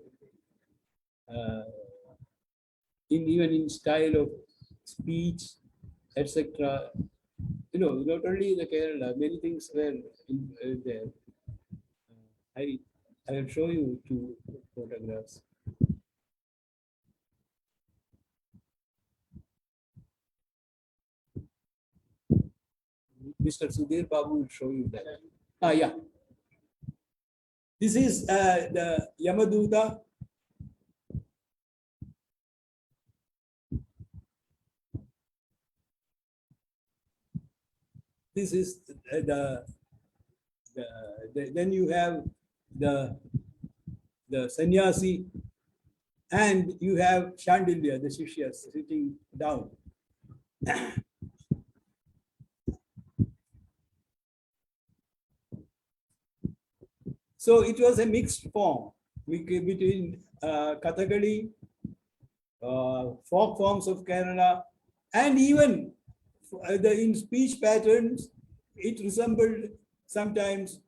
even in style of speech, etc. Not only the Kerala, many things were there. I will show you two photographs. Mr. Sudhir Babu will show you that. Yeah. This is the Yamaduta. This is then you have the sannyasi, and you have Chandilya, the Shishyas, sitting down. So it was a mixed form between Kathakali, folk forms of Kerala, and even in speech patterns, it resembled sometimes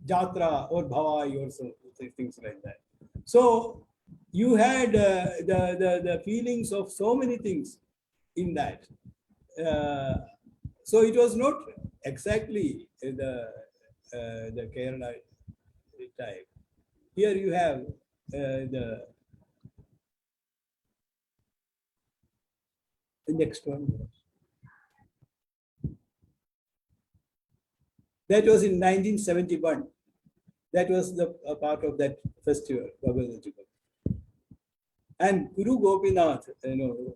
Jatra or Bhavai or so, things like that. So you had the feelings of so many things in that. So it was not exactly the Kerala type. Here you have the next one. That was in 1971. That was the part of that festival, Bhagavad Jugam. And Guru Gopinath,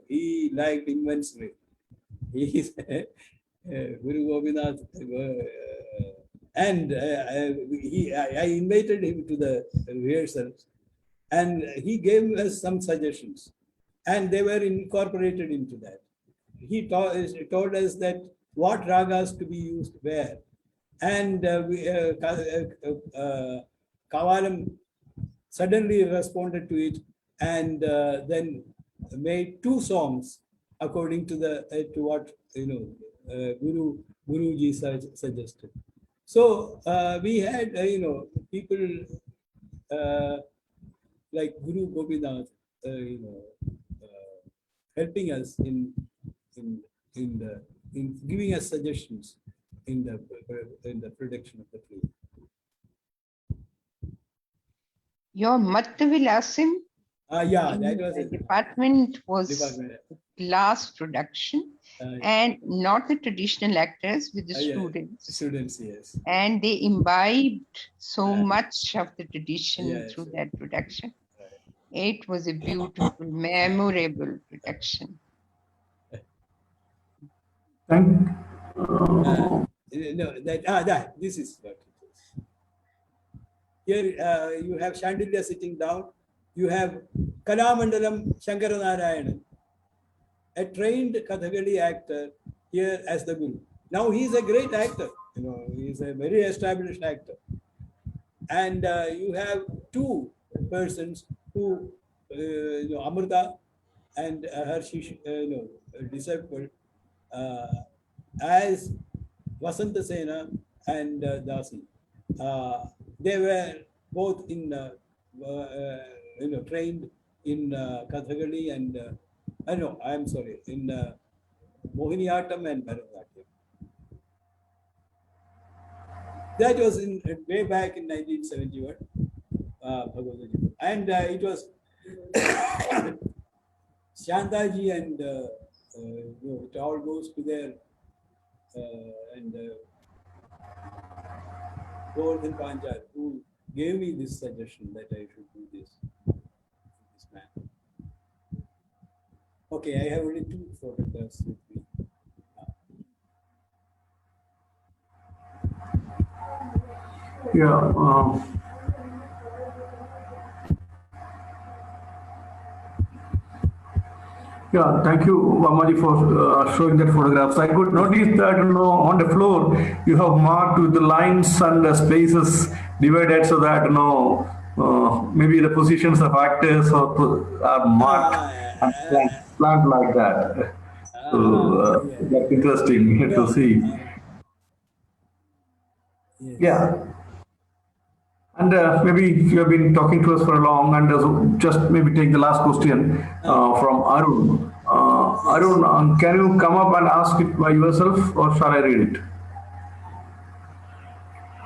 he liked immensely. He Guru Gopinath, and I invited him to the rehearsals, and he gave us some suggestions, and they were incorporated into that. He told us that what ragas to be used where. And Kavalam suddenly responded to it and then made 2 songs according to the to what Guruji suggested. So we had people like Guru Gopinath, helping us in giving us suggestions in the production of the play. Your Mattavilasim Yeah, that was the department was class production, and not the traditional actors with the students. Students, yes. And they imbibed so much of the tradition through that production. It was a beautiful, memorable production. This is what it is. Here you have Chandilya sitting down. You have Kalamandalam Sankara Narayana, a trained Kathakali actor here as the Guru. Now he is a great actor. He is a very established actor. And you have 2 persons who, Amrita and her disciple, as Vasanta Sena and Dasi. They were both in trained in Kathakali and in Mohiniyattam and Bharatanatyam. That was way back in 1971, and it was Shantaji and it all goes to their and Govardhan Panchal, who gave me this suggestion that I should do this man. Okay, I have only 2 photographs with me. Yeah. Yeah, thank you, Vamaji, for showing that photographs. I could notice that on the floor you have marked with the lines and the spaces divided so that maybe the positions of actors are marked and planned like that. So that's interesting to see. Yes. Yeah. And maybe you have been talking to us for a long, and just maybe take the last question from Arun. Arun, can you come up and ask it by yourself, or shall I read it?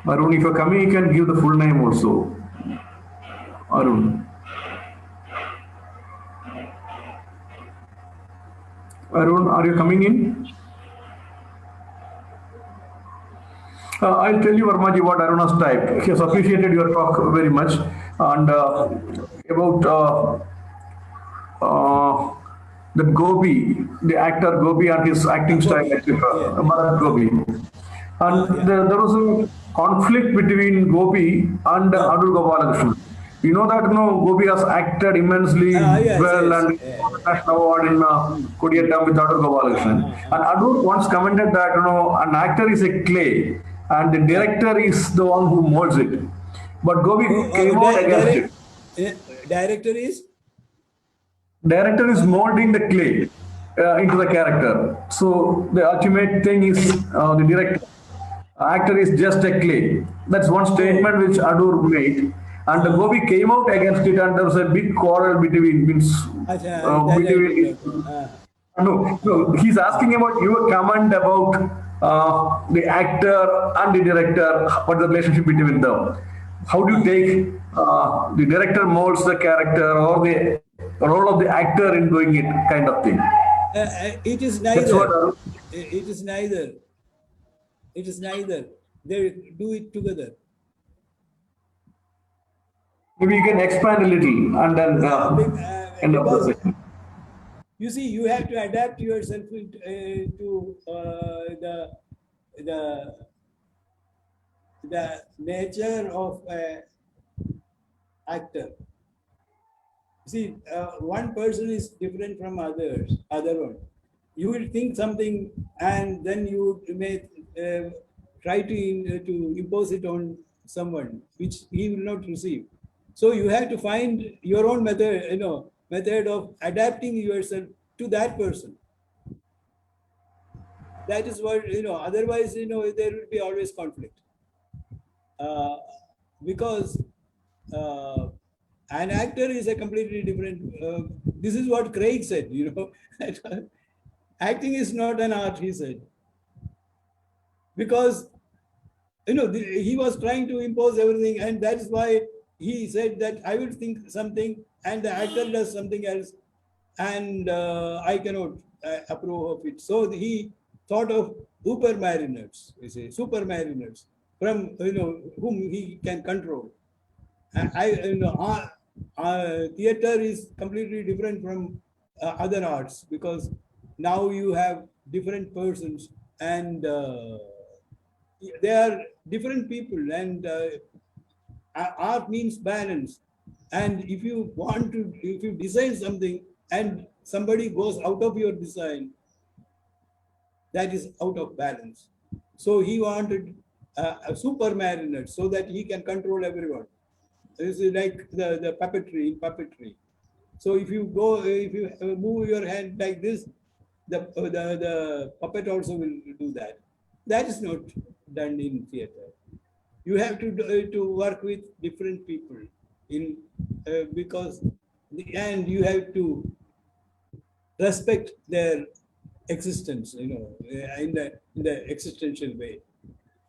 Arun, if you're coming, you can give the full name also. Arun. Arun, are you coming in? I'll tell you, Varmaji, what Arun has typed. He has appreciated your talk very much. And about the Gopi, the actor Gopi and his acting style, etc. Bharat Gopi. And there was a conflict between Gopi and Adur Gopalakrishnan. You know that Gopi has acted immensely well and national award in Kodiyattam with Adur Gopalakrishnan. And Adur once commented that an actor is a clay and the director is the one who molds it. But Gopi came out against it. Director is? Director is molding the clay into the character. So the ultimate thing is the director. Actor is just a clay. That's one statement which Adur made. And Gopi came out against it, and there was a big quarrel between. No, he's asking about your comment about the actor and the director, what the relationship between them. How do you take the director molds the character or the role of the actor in doing it, kind of thing? It is neither. It is neither. It is neither. They do it together. Maybe you can expand a little and then end up the session. You see, you have to adapt yourself to the nature of an actor. See, one person is different from other one. You will think something, and then you may try to impose it on someone which he will not receive. So you have to find your own method, method of adapting yourself to that person. That is what, otherwise, there will be always conflict. Because an actor is a completely different, this is what Craig said, acting is not an art, he said. Because, he was trying to impose everything, and that is why he said that I will think something and the actor does something else, and I cannot approve of it. So he thought of super mariners, from whom he can control. Theater is completely different from other arts, because now you have different persons, and they are different people, and art means balance. And if you design something and somebody goes out of your design, that is out of balance. So he wanted a super mariner so that he can control everyone. This is like the puppetry. So if you move your hand like this, the puppet also will do that. That is not done in theater. You have to work with different people and you have to respect their existence, in the existential way.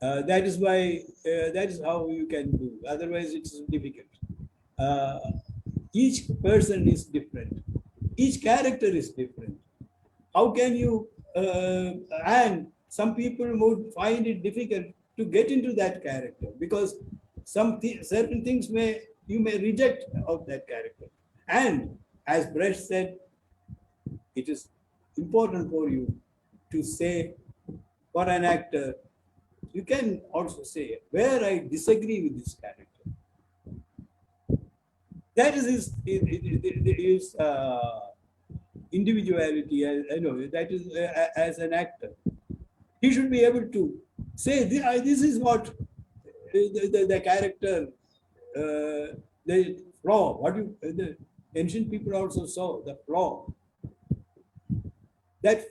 That is why that is how you can do. Otherwise, it's difficult. Each person is different. Each character is different. How can you? And some people would find it difficult to get into that character, because certain things you may reject of that character. And as Brecht said, it is important for you to say, for an actor, you can also say where I disagree with this character. That is his individuality. That is as an actor, he should be able to say this is what the character, the flaw. The ancient people also saw the flaw. That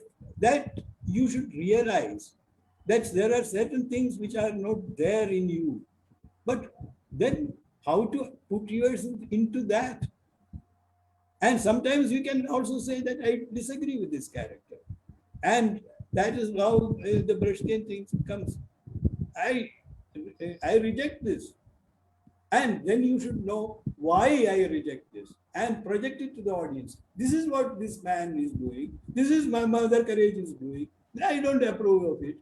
you should realize that there are certain things which are not there in you, but then how to put yourself into that. And sometimes you can also say that I disagree with this character, and that is how the Brechtian thing comes. I reject this, and then you should know why I reject this and project it to the audience. This is what this man is doing. This is my Mother Courage is doing. I don't approve of it.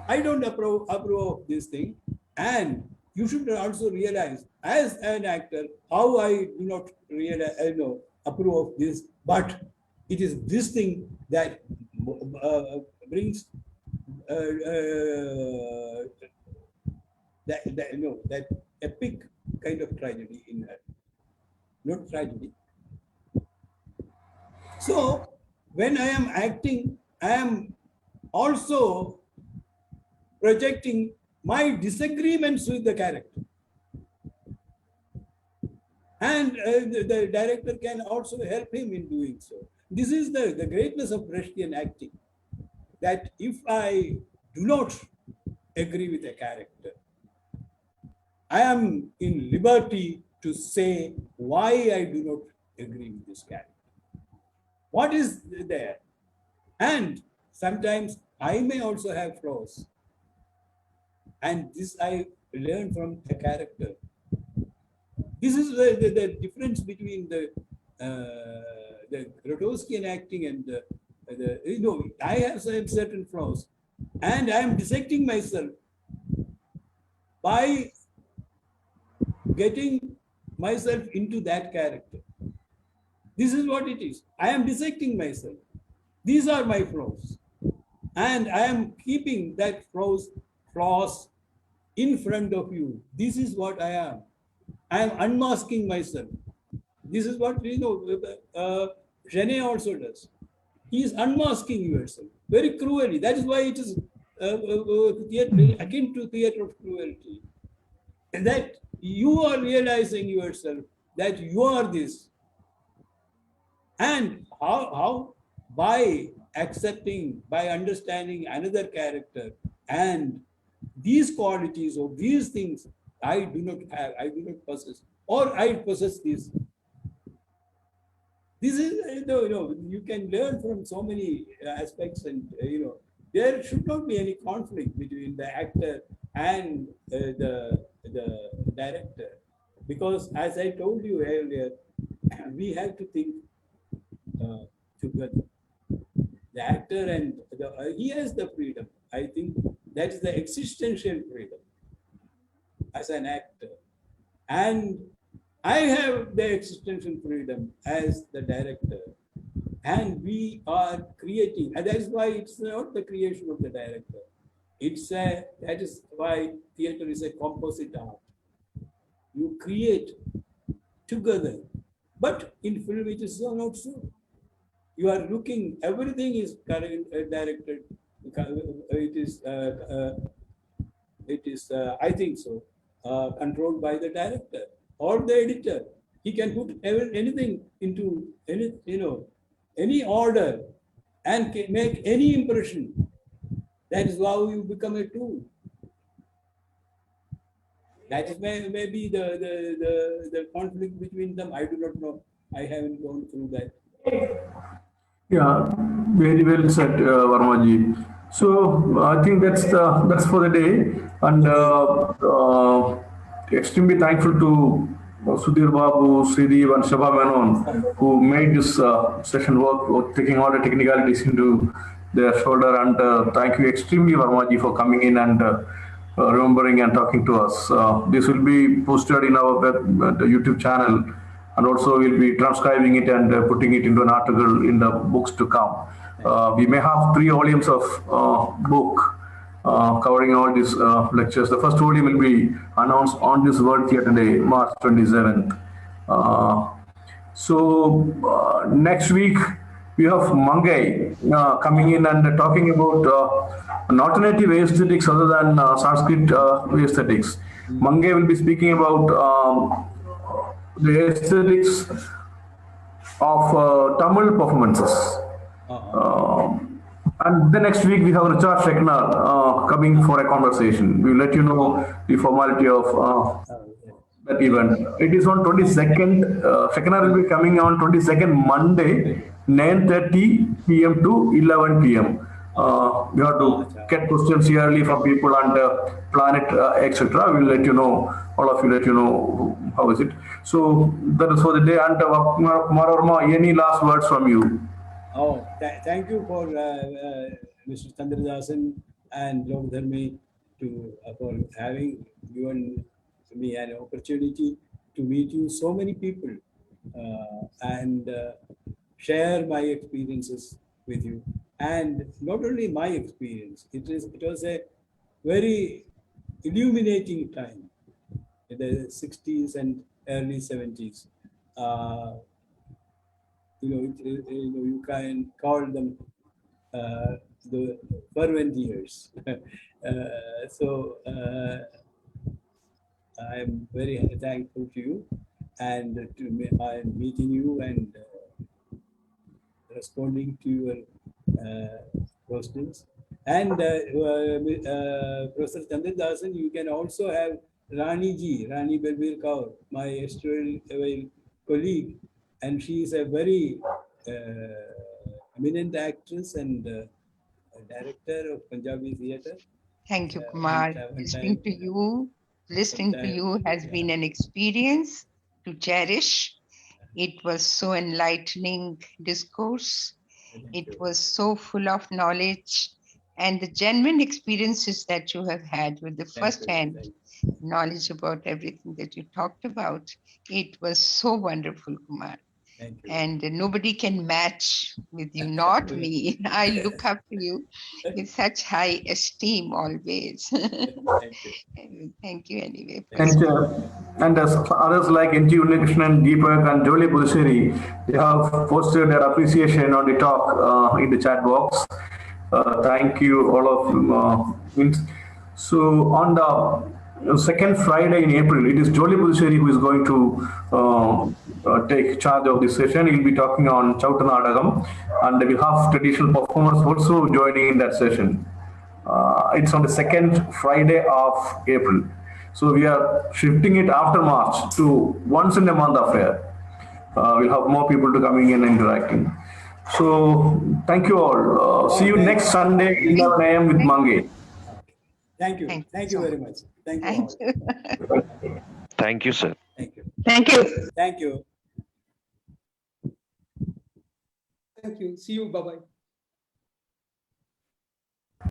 I don't approve of this thing. And you should also realize, as an actor, how I do not approve of this, but it is this thing that brings that epic kind of tragedy in her. Not tragedy. So when I am acting, I am also projecting my disagreements with the character. And the director can also help him in doing so. This is the greatness of Brechtian acting, that if I do not agree with a character, I am in liberty to say why I do not agree with this character. What is there? And sometimes I may also have flaws. And this I learned from a character. This is the difference between the Grotowskian acting and I have certain flaws, and I am dissecting myself by getting myself into that character. This is what it is. I am dissecting myself. These are my flaws, and I am keeping that flaws in front of you. This is what I am. I am unmasking myself. This is what Genet also does. He is unmasking yourself very cruelly. That is why it is theatre akin to theatre of cruelty. That you are realizing yourself that you are this. And how by accepting, by understanding another character and these qualities or these things I do not have, I do not possess, or I possess this. This is, you can learn from so many aspects, and there should not be any conflict between the actor and the director, because as I told you earlier, we have to think together. The actor and he has the freedom. I think that is the existential freedom as an actor, and I have the existential freedom as the director, and we are creating. And that is why it's not the creation of the director. That is why theatre is a composite art. You create together, but in film it is not so. You are looking, everything is directed. It is, I think so, controlled by the director or the editor. He can put anything into any order and can make any impression. That is how you become a tool. That is maybe the conflict between them. I do not know. I haven't gone through that. Yeah, very well said, Varmaji. So I think that's for the day, and extremely thankful to Sudhir Babu, Sridev, and Shaba Menon, who made this session work, taking all the technicalities into their shoulder. And thank you extremely, Varmaji, for coming in and remembering and talking to us. This will be posted in our the YouTube channel, and also we'll be transcribing it and putting it into an article in the books to come. We may have 3 volumes of book covering all these lectures. The first volume will be announced on this World Theatre Day, March 27th. So next week we have Mangai coming in and talking about an alternative aesthetics other than Sanskrit aesthetics. Mangai will be speaking about the aesthetics of Tamil performances. And the next week we have Richard Schechner coming for a conversation. We will let you know the formality of that event. It is on 22nd. Schechner will be coming on 22nd Monday, 9:30 p.m. to 11 p.m. We have to get questions yearly from people and plan it, etc. We will let you know. All of you let you know how is it. So that is for the day. And Kumara Varma, any last words from you? Oh, thank you for Mr. Chandradasan and Lokadharmi for having given me an opportunity to meet you, so many people, and share my experiences with you. And not only my experience, it was a very illuminating time in the 60s and early 70s. You can call them the fervent years. So I am very thankful to you, and I am meeting you and responding to your questions. And Professor Chandradasan, you can also have Rani Belbir Kaur, my erstwhile colleague, and she is a very eminent actress and director of Punjabi theatre. Thank you, Kumar. Listening to you has been an experience to cherish. It was so enlightening discourse. It was so full of knowledge, and the genuine experiences that you have had with the first-hand knowledge about everything that you talked about. It was so wonderful, Kumar. And nobody can match with you, not me. I look up to you with such high esteem always. Thank you anyway. And as others like N.G. Unnikrishnan, Deepak and Jolly Puducherry, they have posted their appreciation on the talk in the chat box. Thank you, all of you. So on the second Friday in April, it is Jolly Puducherry who is going to take charge of this session. He'll be talking on Chauta Nadakam, and we'll have traditional performers also joining in that session. It's on the second Friday of April. So we are shifting it after March to once in a month affair. We'll have more people to coming in and interacting. So thank you all. See you next Sunday, 11 a.m. with Mange. Thank you. Thank you very much. Thank you all. Thank you, sir. Thank you. Thank you. Thank you. Thank you. See you. Bye-bye.